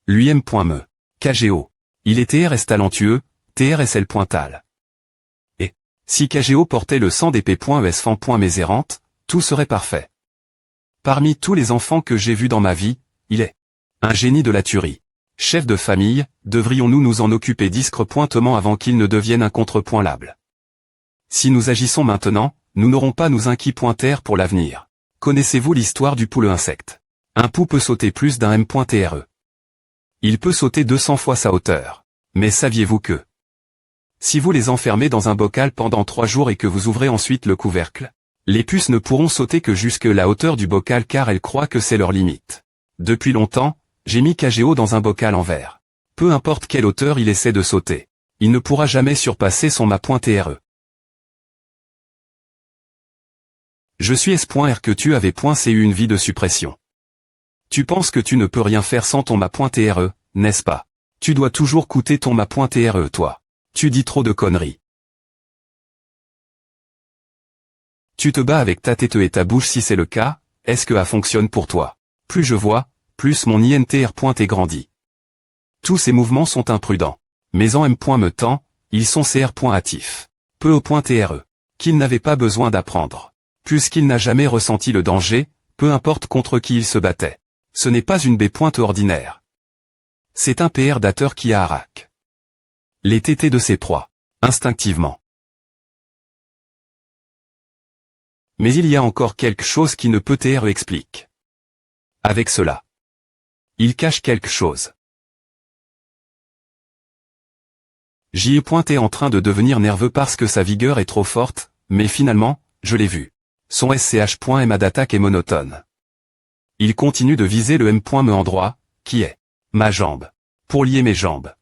Lui M.me. KGO. Il est TRS talentueux, TRSL.tal. Et, si KGO portait le sang des P.es.mes errantes, tout serait parfait. Parmi tous les enfants que j'ai vus dans ma vie, il est un génie de la tuerie. Chef de famille, devrions-nous nous en occuper discrètement avant qu'il ne devienne incontrepointable. Si nous agissons maintenant, nous n'aurons pas nous inquiéter pour l'avenir. Connaissez-vous l'histoire du poule insecte? Un pou peut sauter plus d'un M.TRE. Il peut sauter 200 fois sa hauteur. Mais saviez-vous que si vous les enfermez dans un bocal pendant 3 jours et que vous ouvrez ensuite le couvercle, les puces ne pourront sauter que jusque la hauteur du bocal car elles croient que c'est leur limite. Depuis longtemps, j'ai mis KGO dans un bocal en verre. Peu importe quelle hauteur il essaie de sauter, il ne pourra jamais surpasser son ma.TRE. Je suis S.R que tu avais .cu une vie de suppression. Tu penses que tu ne peux rien faire sans ton ma.TRE, n'est-ce pas? Tu dois toujours coûter ton ma.TRE toi. Tu dis trop de conneries. Tu te bats avec ta tête et ta bouche si c'est le cas, est-ce que A fonctionne pour toi? Plus je vois, plus mon INTR est grandi. Tous ces mouvements sont imprudents. Mais en M.me temps, ils sont CR.actifs. Peu au.TRE. Qu'il n'avait pas besoin d'apprendre. Puisqu'il n'a jamais ressenti le danger, peu importe contre qui il se battait. Ce n'est pas une B. ordinaire. C'est un PR dateur qui a harak les tétés de ses proies, instinctivement. Mais il y a encore quelque chose qui ne peut TRE explique. Avec cela, il cache quelque chose. J'y ai pointé en train de devenir nerveux parce que sa vigueur est trop forte, mais finalement, je l'ai vu. Son SCH.ma d'attaque est monotone. Il continue de viser le M.me endroit, qui est ma jambe. Pour lier mes jambes.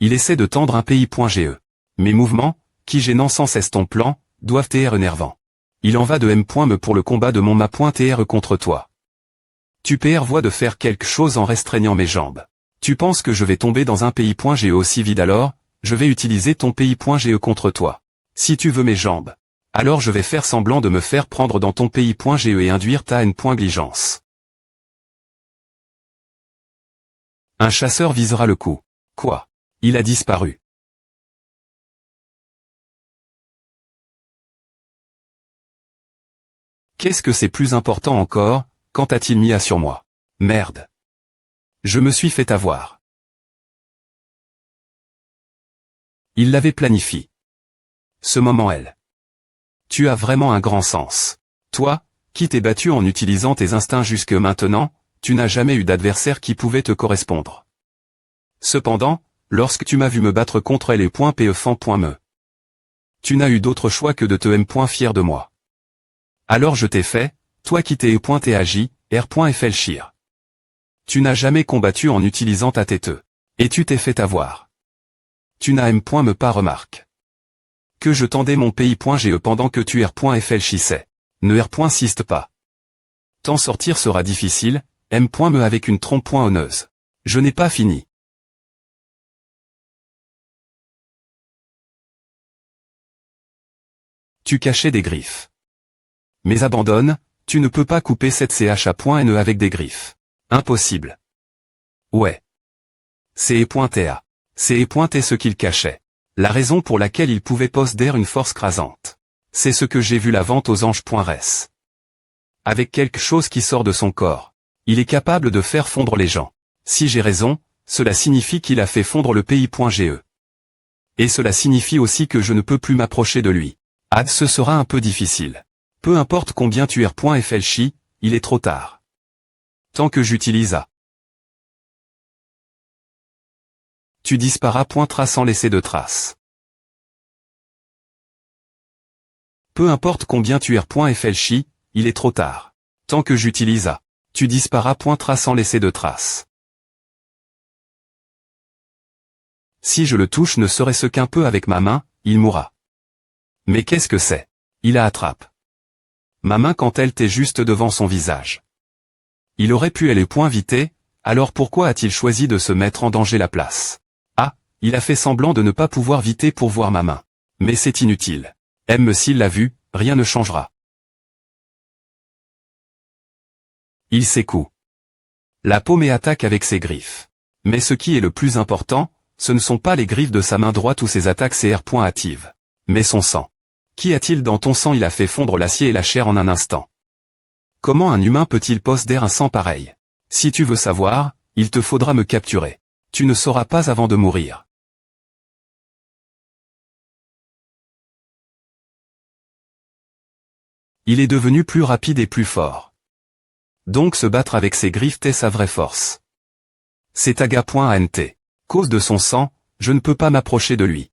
Il essaie de tendre un PI.GE. Mes mouvements, qui gênant sans cesse ton plan, doivent être énervants. Il en va de M.me pour le combat de mon ma.TRE contre toi. Tu prévois de faire quelque chose en restreignant mes jambes. Tu penses que je vais tomber dans un PI.GE aussi vide alors, je vais utiliser ton PI.GE contre toi. Si tu veux mes jambes, alors je vais faire semblant de me faire prendre dans ton PI.GE et induire ta N.gligence. Un chasseur visera le coup. Quoi? Il a disparu. Qu'est-ce que c'est plus important encore, quand a-t-il mis A sur moi? Merde. Je me suis fait avoir. Il l'avait planifié. Ce moment elle. Tu as vraiment un grand sens. Toi, qui t'es battu en utilisant tes instincts jusque maintenant, tu n'as jamais eu d'adversaire qui pouvait te correspondre. Cependant, lorsque tu m'as vu me battre contre les .pef.me, tu n'as eu d'autre choix que de te M. fier de moi. Alors je t'ai fait, toi qui t'es agi, R.flchir. Tu n'as jamais combattu en utilisant ta tête. Et tu t'es fait avoir. Tu n'as M. me pas remarque. Que je tendais mon PI.GE pendant que tu R.flchissais. Ne R.siste pas. T'en sortir sera difficile, M.me avec une trompe.honneuse. Je n'ai pas fini. Tu cachais des griffes. Mais abandonne, tu ne peux pas couper cette CHA.NE avec des griffes. Impossible. Ouais. C'est .TA. C'est ce qu'il cachait. La raison pour laquelle il pouvait posséder une force crasante. C'est ce que j'ai vu la vente aux anges.res. Avec quelque chose qui sort de son corps. Il est capable de faire fondre les gens. Si j'ai raison, cela signifie qu'il a fait fondre le pays.ge. Et cela signifie aussi que je ne peux plus m'approcher de lui. Ah, ce sera un peu difficile. Peu importe combien tu r.flchi, il est trop tard. Tant que j'utilise A. Tu disparas.trace sans laisser de traces. Peu importe combien tu r.flchi, il est trop tard. Tant que j'utilise A. Tu disparas.trace sans laisser de traces. Si je le touche ne serait-ce qu'un peu avec ma main, il mourra. Mais qu'est-ce que c'est? Il la attrape. Ma main quand elle t'est juste devant son visage. Il aurait pu aller viter, alors pourquoi a-t-il choisi de se mettre en danger la place? Ah, il a fait semblant de ne pas pouvoir viter pour voir ma main. Mais c'est inutile. Même s'il l'a vu, rien ne changera. Il s'écoue la paume et attaque avec ses griffes. Mais ce qui est le plus important, ce ne sont pas les griffes de sa main droite ou ses attaques CR. Hâtives. Mais son sang. Qu'y a-t-il dans ton sang? Il a fait fondre l'acier et la chair en un instant. Comment un humain peut-il posséder un sang pareil? Si tu veux savoir, il te faudra me capturer. Tu ne sauras pas avant de mourir. Il est devenu plus rapide et plus fort. Donc se battre avec ses griffes est sa vraie force. C'est Aga.ant. Cause de son sang, je ne peux pas m'approcher de lui.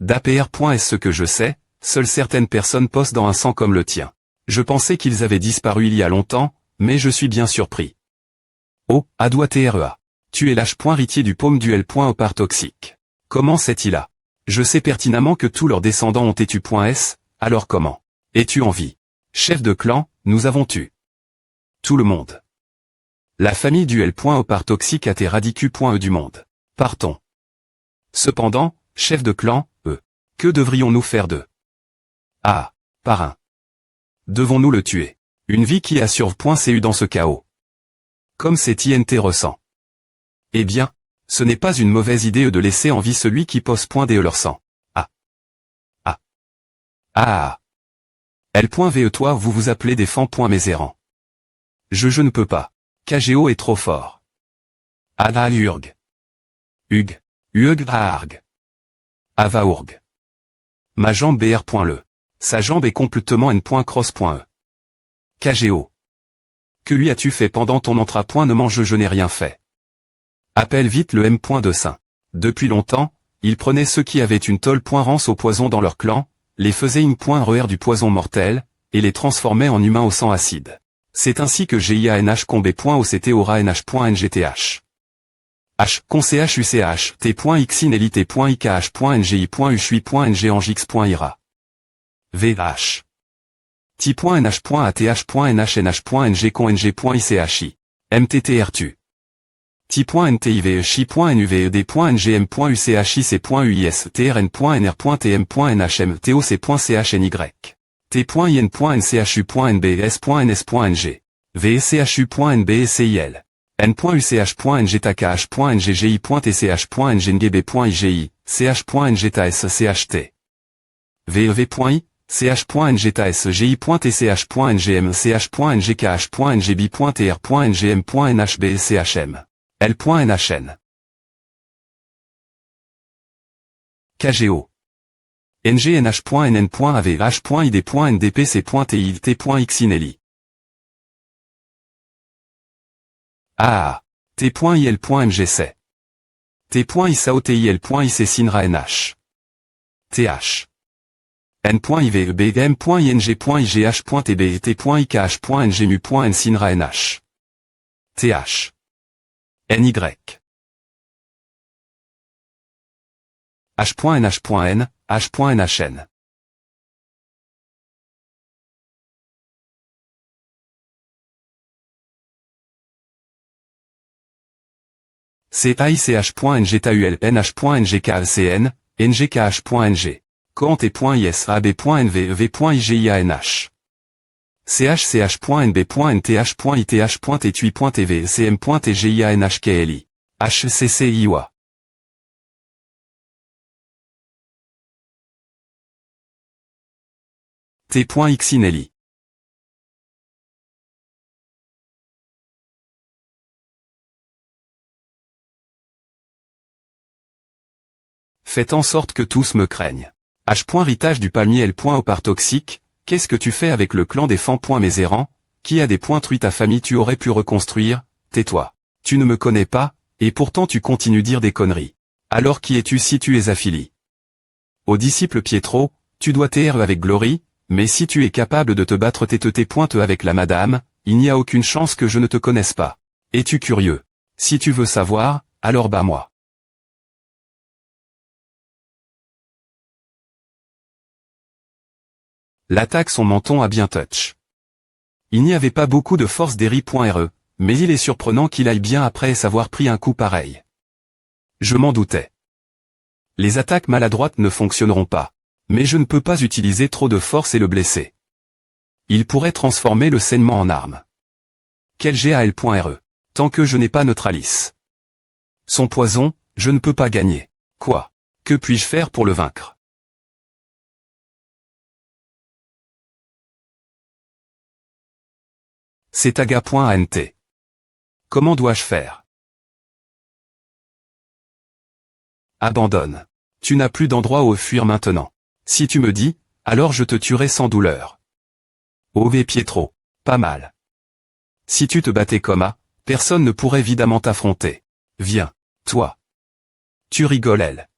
d'APR. Est-ce que je sais, seules certaines personnes posent un sang comme le tien. Je pensais qu'ils avaient disparu il y a longtemps, mais je suis bien surpris. Oh, Adwa.TREA. Tu es l'H.Ritier du paume duel. Opar toxique. Comment c'est-il là? Je sais pertinemment que tous leurs descendants ont été .s, alors comment? Es-tu en vie? Chef de clan, nous avons tué tout le monde. La famille duel. Opar toxique a été radicu.e du monde. Partons. Cependant, chef de clan, que devrions-nous faire d'eux? Ah, parrain. Devons-nous le tuer? Une vie qui a surv.cu dans ce chaos. Comme c'est INT ressent. Eh bien, ce n'est pas une mauvaise idée de laisser en vie celui qui pose.de leur sang. Ah. Ah. Ah. L.ve toi vous vous appelez des fans.mézérants. Je ne peux pas. KGO est trop fort. Ala Urg. Hug. Hug Aarg. Avaurg. Ma jambe BR.le. Sa jambe est complètement N.cross.e. KGO. Que lui as-tu fait pendant ton entra? Ne mange, je n'ai rien fait. Appelle vite le M. de Saint. Depuis longtemps, il prenait ceux qui avaient une tolle. Rance au poison dans leur clan, les faisait une .reer du poison mortel, et les transformait en humains au sang acide. C'est ainsi que GIANH combe .oct aura nh.ngth. H. conch.uch t.xineli t.ikh.ngi.ushui.ng angix.ira. VH. ti.nh.ath.nhnh.ng cong.ich. mttrtu. ti.ntivchi.nuved.ngm.uchic.uis trn.nr.tm.nhm toc.chny. t.in.nchu.nbs.ns.ng. vschu.nbsil. n.uch.ngtakh.nggi.tch.ngb.igi, ch.ngtas.cht. vev.i, ch.ngtasgi.tch.ngm, ch.ngkh.ngb.tr.ngm.nhbschm. L.nhn. KGO. ngnh.nn.avh.id.ndpc.tit.xineli. Ah. t.il.mgc. t.isaotil.ic sinra nh. th. n.ivebm.ing.igh.tb t.ikh.ngmu.nsinra nh. th. ny. h.nh.n, h.nhn. CAICH.ngtaulnh.ngkcn, ngkh.ng. Coant.isab.nvev.igianh. chch.nb.nth.ith.tv cm.tgianhkli. HCCIOA. T.xineli. Faites en sorte que tous me craignent. H. Ritage du palmier L. Opar toxique, qu'est-ce que tu fais avec le clan des Fans. Mes errants, qui a des points truie ta famille tu aurais pu reconstruire, tais-toi. Tu ne me connais pas, et pourtant tu continues dire des conneries. Alors qui es-tu si tu es affilié? Au disciple Pietro, tu dois t'airer avec Glory, mais si tu es capable de te battre tes pointes avec la madame, il n'y a aucune chance que je ne te connaisse pas. Es-tu curieux? Si tu veux savoir, alors bats-moi. L'attaque son menton a bien touch. Il n'y avait pas beaucoup de force d'Eri.re, mais il est surprenant qu'il aille bien après s'avoir pris un coup pareil. Je m'en doutais. Les attaques maladroites ne fonctionneront pas, mais je ne peux pas utiliser trop de force et le blesser. Il pourrait transformer le saignement en arme. Quel GAL.re, tant que je n'ai pas Neutralis. Son poison, je ne peux pas gagner. Quoi? Que puis-je faire pour le vaincre? C'est Aga.ant. Comment dois-je faire? Abandonne. Tu n'as plus d'endroit où fuir maintenant. Si tu me dis, alors je te tuerai sans douleur. OV Pietro. Pas mal. Si tu te battais comme A, personne ne pourrait évidemment t'affronter. Viens, toi. Tu rigoles elle.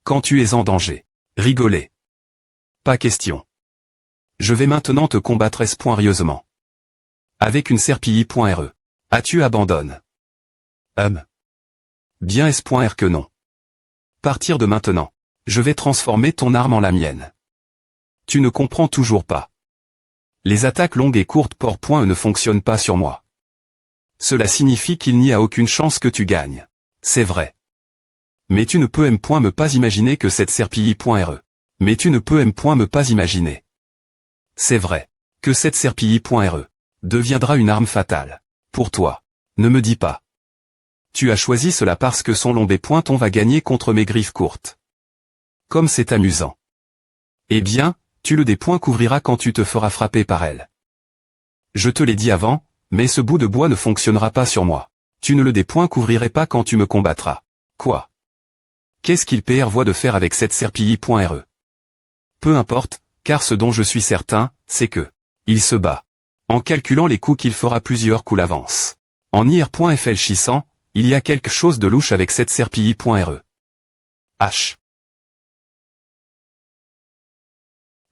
Quand tu es en danger. Rigoler. Pas question. Je vais maintenant te combattre espoirieusement. Avec une serpillie.re. As-tu abandonne? Bien S.R que non. Partir de maintenant. Je vais transformer ton arme en la mienne. Tu ne comprends toujours pas. Les attaques longues et courtes por.e ne fonctionnent pas sur moi. Cela signifie qu'il n'y a aucune chance que tu gagnes. C'est vrai. Mais tu ne peux me pas imaginer que cette serpillie.re. Mais tu ne peux me pas imaginer. C'est vrai. Que cette serpillie.re. Deviendra une arme fatale. Pour toi. Ne me dis pas. Tu as choisi cela parce que son long des pointes on va gagner contre mes griffes courtes. Comme c'est amusant. Eh bien, tu le des points couvrira quand tu te feras frapper par elle. Je te l'ai dit avant, mais ce bout de bois ne fonctionnera pas sur moi. Tu ne le des points couvrirai pas quand tu me combattras. Quoi? Qu'est-ce qu'il voit de faire avec cette serpillie.re? Peu importe, car ce dont je suis certain, c'est que il se bat. En calculant les coups qu'il fera plusieurs coups l'avance. En IR.FL600, il y a quelque chose de louche avec cette serpillie.re. H.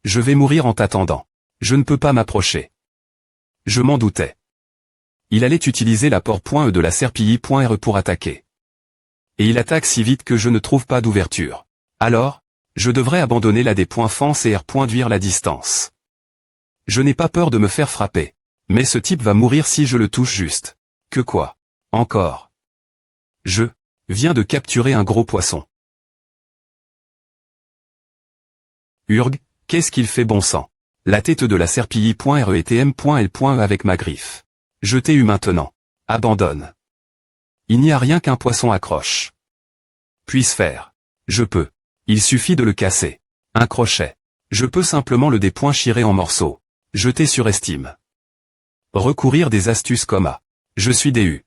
Je vais mourir en t'attendant. Je ne peux pas m'approcher. Je m'en doutais. Il allait utiliser la por.e de la serpillie.re pour attaquer. Et il attaque si vite que je ne trouve pas d'ouverture. Alors, je devrais abandonner la des points fence et R.duire la distance. Je n'ai pas peur de me faire frapper. Mais ce type va mourir si je le touche juste. Que quoi? Encore. Je viens de capturer un gros poisson. Urg, qu'est-ce qu'il fait bon sang? La tête de la serpillie.re et tm.l.e avec ma griffe. Je t'ai eu maintenant. Abandonne. Il n'y a rien qu'un poisson accroche. Puisse faire. Je peux. Il suffit de le casser. Un crochet. Je peux simplement le chirer en morceaux. Je t'ai surestime. Recourir des astuces comme A. Je suis DU.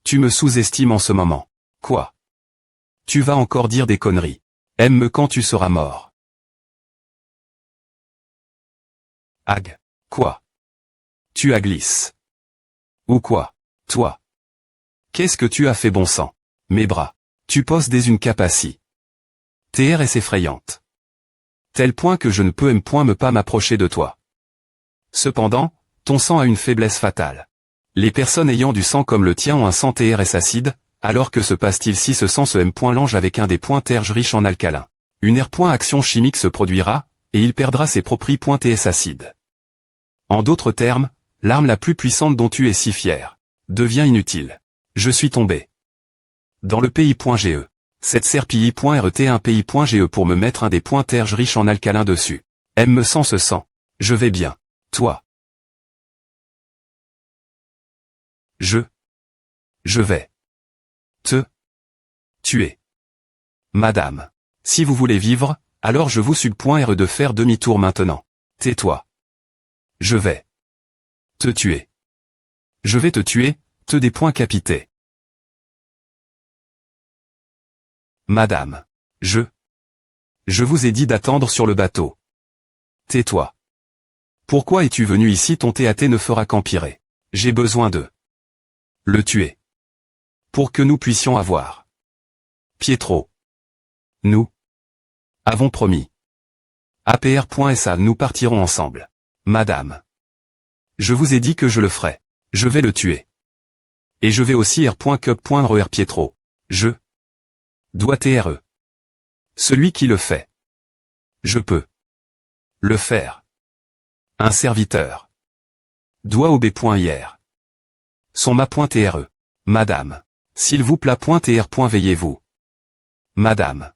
Tu me sous-estimes en ce moment. Quoi? Tu vas encore dire des conneries. Aime-me quand tu seras mort. Ag. Quoi? Tu as glisse. Ou quoi? Toi? Qu'est-ce que tu as fait bon sang? Mes bras. Tu poses des une capacie. TR est effrayante. Tel point que je ne peux me pas m'approcher de toi. Cependant, ton sang a une faiblesse fatale. Les personnes ayant du sang comme le tien ont un sang TRS acide, alors que se passe-t-il si ce sang se lange avec un des points terge riche en alcalin? Une action chimique se produira, et il perdra ses propres points TS acides. En d'autres termes, l'arme la plus puissante dont tu es si fier, devient inutile. Je suis tombé. Dans le pays.ge. Cette serpillie.ret un pays.ge pour me mettre un des points terge riche en alcalin dessus. Me sent ce sang. Je vais bien. Toi. Je vais te tuer. Madame. Si vous voulez vivre, alors je vous supplie de faire demi-tour maintenant. Tais-toi. Je vais te tuer. Je vais te tuer, te des points capités. Madame. Je vous ai dit d'attendre sur le bateau. Tais-toi. Pourquoi es-tu venu ici? Ton TAT ne fera qu'empirer. J'ai besoin de le tuer. Pour que nous puissions avoir Pietro. Nous avons promis. APR.SA, nous partirons ensemble. Madame. Je vous ai dit que je le ferai. Je vais le tuer. Et je vais aussi R.Cup.RER Pietro. Je dois TRE. Celui qui le fait. Je peux le faire. Un serviteur doit au B.IR. Son ma.TRE. Madame. S'il vous plaît. .TR. Veillez-vous. Madame.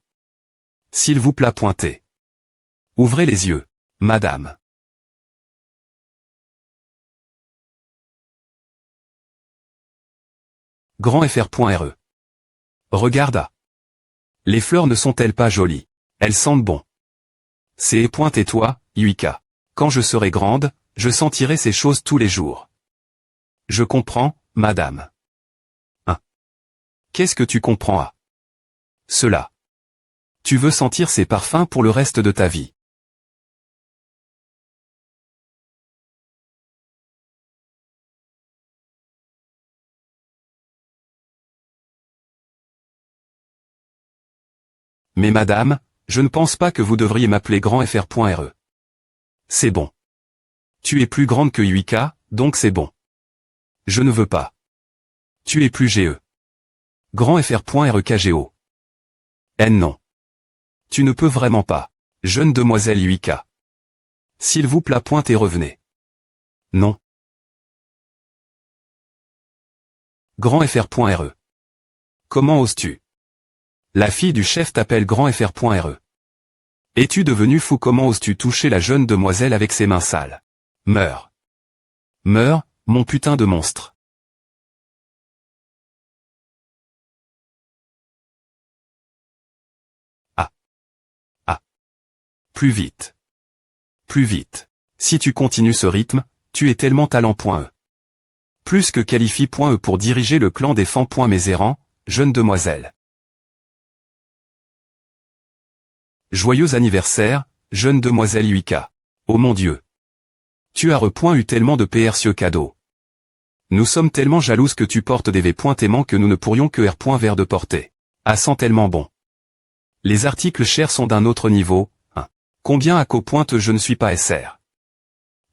S'il vous plaît. T. Ouvrez les yeux. Madame. Grand FR.RE. Regarda. Les fleurs ne sont-elles pas jolies? Elles sentent bon. C'est tais-toi, Yuika. Quand je serai grande, je sentirai ces choses tous les jours. Je comprends, madame. Qu'est-ce que tu comprends à cela? Tu veux sentir ces parfums pour le reste de ta vie. Mais madame, je ne pense pas que vous devriez m'appeler grand FR.RE. C'est bon. Tu es plus grande que Yuika, donc c'est bon. Je ne veux pas. Tu es plus GE. Grand FR.RE KGO. Non. Tu ne peux vraiment pas. Jeune demoiselle Yuika. S'il vous plaît. Et revenez. Non. Grand FR.RE. Comment oses-tu? La fille du chef t'appelle grand FR.RE. Es-tu devenu fou? Comment oses-tu toucher la jeune demoiselle avec ses mains sales? Meurs. Meurs, mon putain de monstre. Plus vite. Plus vite. Si tu continues ce rythme, tu es tellement talent.E. Plus que qualifie.E pour diriger le clan des fans. Mes errants, jeune demoiselle. Joyeux anniversaire, jeune demoiselle Yuika. Oh mon Dieu. Tu as eu tellement de précieux cadeaux. Nous sommes tellement jalouses que tu portes des V.aimants que nous ne pourrions que R. de porter. Ah, sent tellement bon. Les articles chers sont d'un autre niveau. Combien à je ne suis pas SR.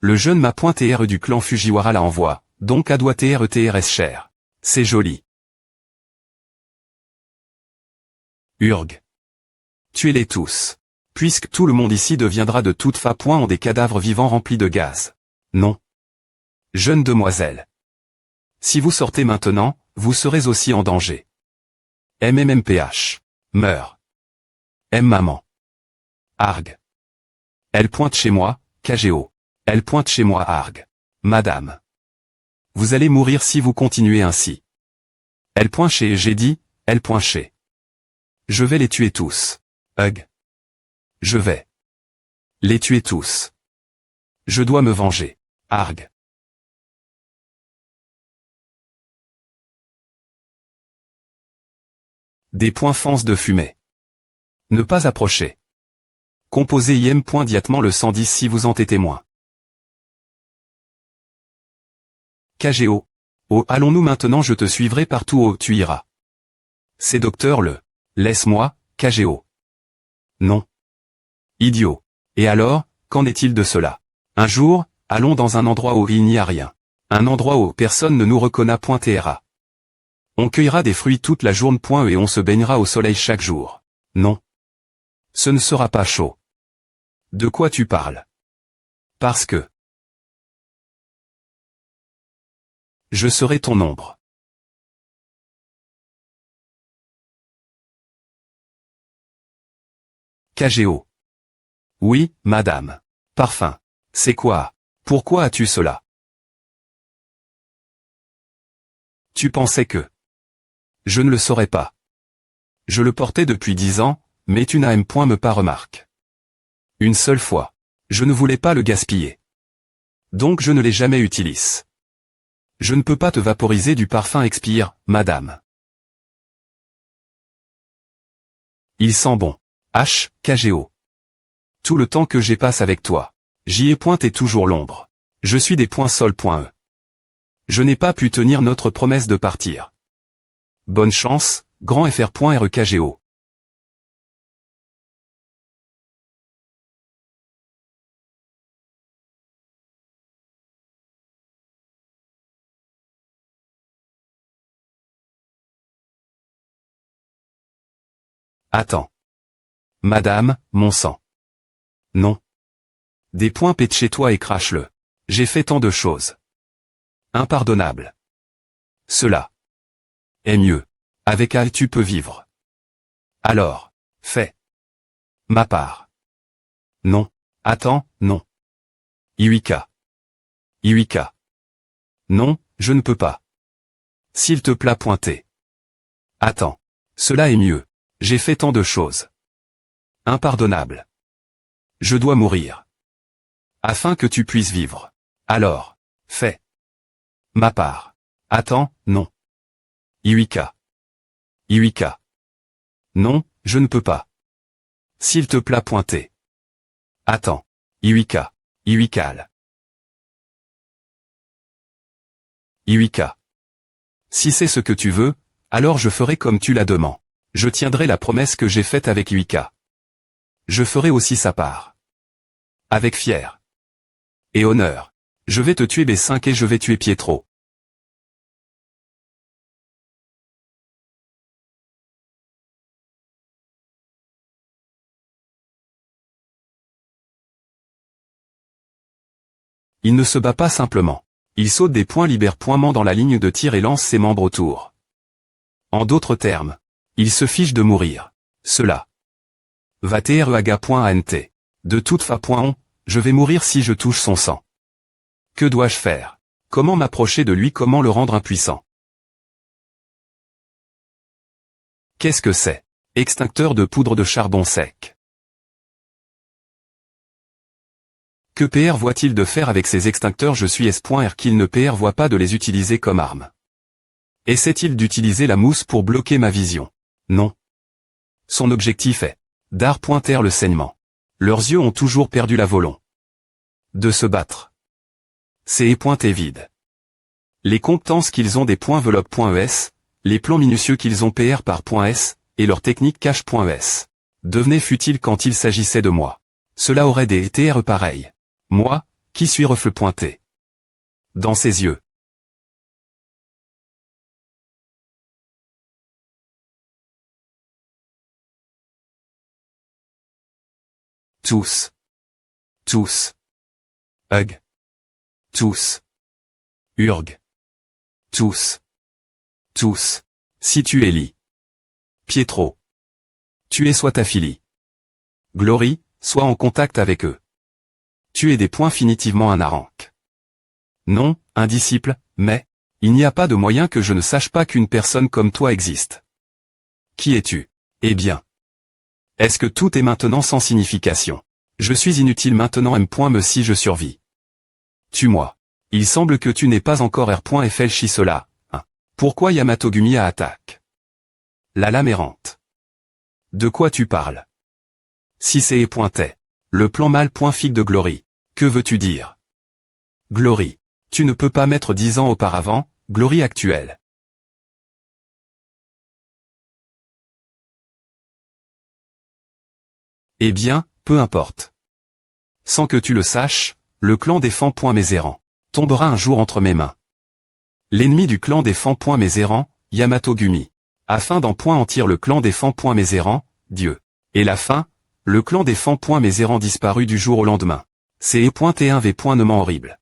Le jeune ma.TR du clan Fujiwara la envoie, donc à doit TRS cher. C'est joli. Urg. Tuez-les tous. Puisque tout le monde ici deviendra de toute ont des cadavres vivants remplis de gaz. Non. Jeune demoiselle. Si vous sortez maintenant, vous serez aussi en danger. MMMPH. Meurs. M maman. Arg. Elle pointe chez moi, KGO. Elle pointe chez moi, Arg. Madame. Vous allez mourir si vous continuez ainsi. Elle pointe chez, j'ai dit, elle pointe chez. Je vais les tuer tous. Hug. Je vais les tuer tous. Je dois me venger. Arg. Des points fans de fumée. Ne pas approcher. Composez IM.diatement le 110 si vous en êtes témoin. KGO. Oh, allons-nous maintenant? Je te suivrai partout où tu iras. C'est docteur le. Laisse-moi, KGO. Non. Idiot. Et alors, qu'en est-il de cela? Un jour, allons dans un endroit où il n'y a rien. Un endroit où personne ne nous reconnaît. TRA. On cueillera des fruits toute la journée. Et on se baignera au soleil chaque jour. Non. Ce ne sera pas chaud. De quoi tu parles? Parce que je serai ton ombre. KGO. Oui, madame. Parfum. C'est quoi? Pourquoi as-tu cela? Tu pensais que je ne le saurais pas. Je le portais depuis 10 ans, mais tu n'as me pas remarque. Une seule fois. Je ne voulais pas le gaspiller. Donc je ne l'ai jamais utilisé. Je ne peux pas te vaporiser du parfum expire, madame. Il sent bon. H, KGO. Tout le temps que j'ai passe avec toi. J'y ai pointé toujours l'ombre. Je suis des points sol.e. Je n'ai pas pu tenir notre promesse de partir. Bonne chance, grand FR.REKGO. Attends. Madame, mon sang. Non. Des points pète chez toi et crache-le. J'ai fait tant de choses. Impardonnable. Cela est mieux. Avec elle tu peux vivre. Alors, fais. Ma part. Non. Attends, non. Iwika. Iwika. Non, je ne peux pas. S'il te plaît pointer. Attends. Cela est mieux. J'ai fait tant de choses. Impardonnable. Je dois mourir. Afin que tu puisses vivre. Alors, fais. Ma part. Attends, non. Iwika. Iwika. Non, je ne peux pas. S'il te plaît pointer. Attends. Iwika. Iwikal. Iwika. Si c'est ce que tu veux, alors je ferai comme tu la demandes. Je tiendrai la promesse que j'ai faite avec Iwika. Je ferai aussi sa part. Avec fier. Et honneur. Je vais te tuer B5 et je vais tuer Pietro. Il ne se bat pas simplement. Il saute des points libère-points dans la ligne de tir et lance ses membres autour. En d'autres termes, il se fiche de mourir. Cela va TREAGA.ANT. De toute façon, je vais mourir si je touche son sang. Que dois-je faire? Comment m'approcher de lui? Comment le rendre impuissant? Qu'est-ce que c'est? Extincteur de poudre de charbon sec. Que PR voit-il de faire avec ces extincteurs? Je suis S.R qu'il ne PR voit pas de les utiliser comme arme. Essaie-t-il d'utiliser la mousse pour bloquer ma vision? Non. Son objectif est d'art.R le saignement. Leurs yeux ont toujours perdu la volonté de se battre. C'est pointé vide. Les compétences qu'ils ont des points veloppe.es, les plans minutieux qu'ils ont PR par .s, et leur technique cache.es. Devenez futile quand il s'agissait de moi. Cela aurait des TR pareils. Moi, qui suis reflet pointé. Dans ses yeux. Tous. Tous. Hug. Tous. Urg. Tous. Tous. Si tu es Lee. Pietro. Tu es soit ta fille. Glory, soit en contact avec eux. Tu es des points finitivement un aranque. Non, un disciple, mais, il n'y a pas de moyen que je ne sache pas qu'une personne comme toi existe. Qui es-tu? Eh bien. Est-ce que tout est maintenant sans signification? Je suis inutile maintenant M.me si je survis. Tue-moi. Il semble que tu n'es pas encore R.FL cela. Hein. Pourquoi Yamato Gumi a attaque? La lame errante. De quoi tu parles? Si c'est pointait. Le plan mal .fig de Glory. Que veux-tu dire? Glory. Tu ne peux pas mettre 10 ans auparavant, Glory actuelle. Eh bien, peu importe. Sans que tu le saches, le clan défend mes errants. Tombera un jour entre mes mains. L'ennemi du clan défend mes errants, Yamato Gumi. Afin d'en tire le clan défend mes errants, Dieu. Et la fin, le clan défend mes errants disparu du jour au lendemain. C'est E.T1V. Horrible.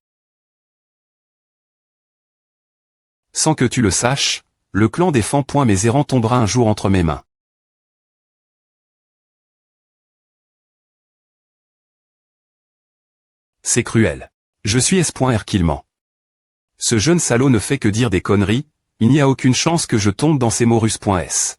Sans que tu le saches, le clan défend mes errants tombera un jour entre mes mains. C'est cruel. Je suis S.R qu'il ment. Ce jeune salaud ne fait que dire des conneries, il n'y a aucune chance que je tombe dans ces mots russes.s.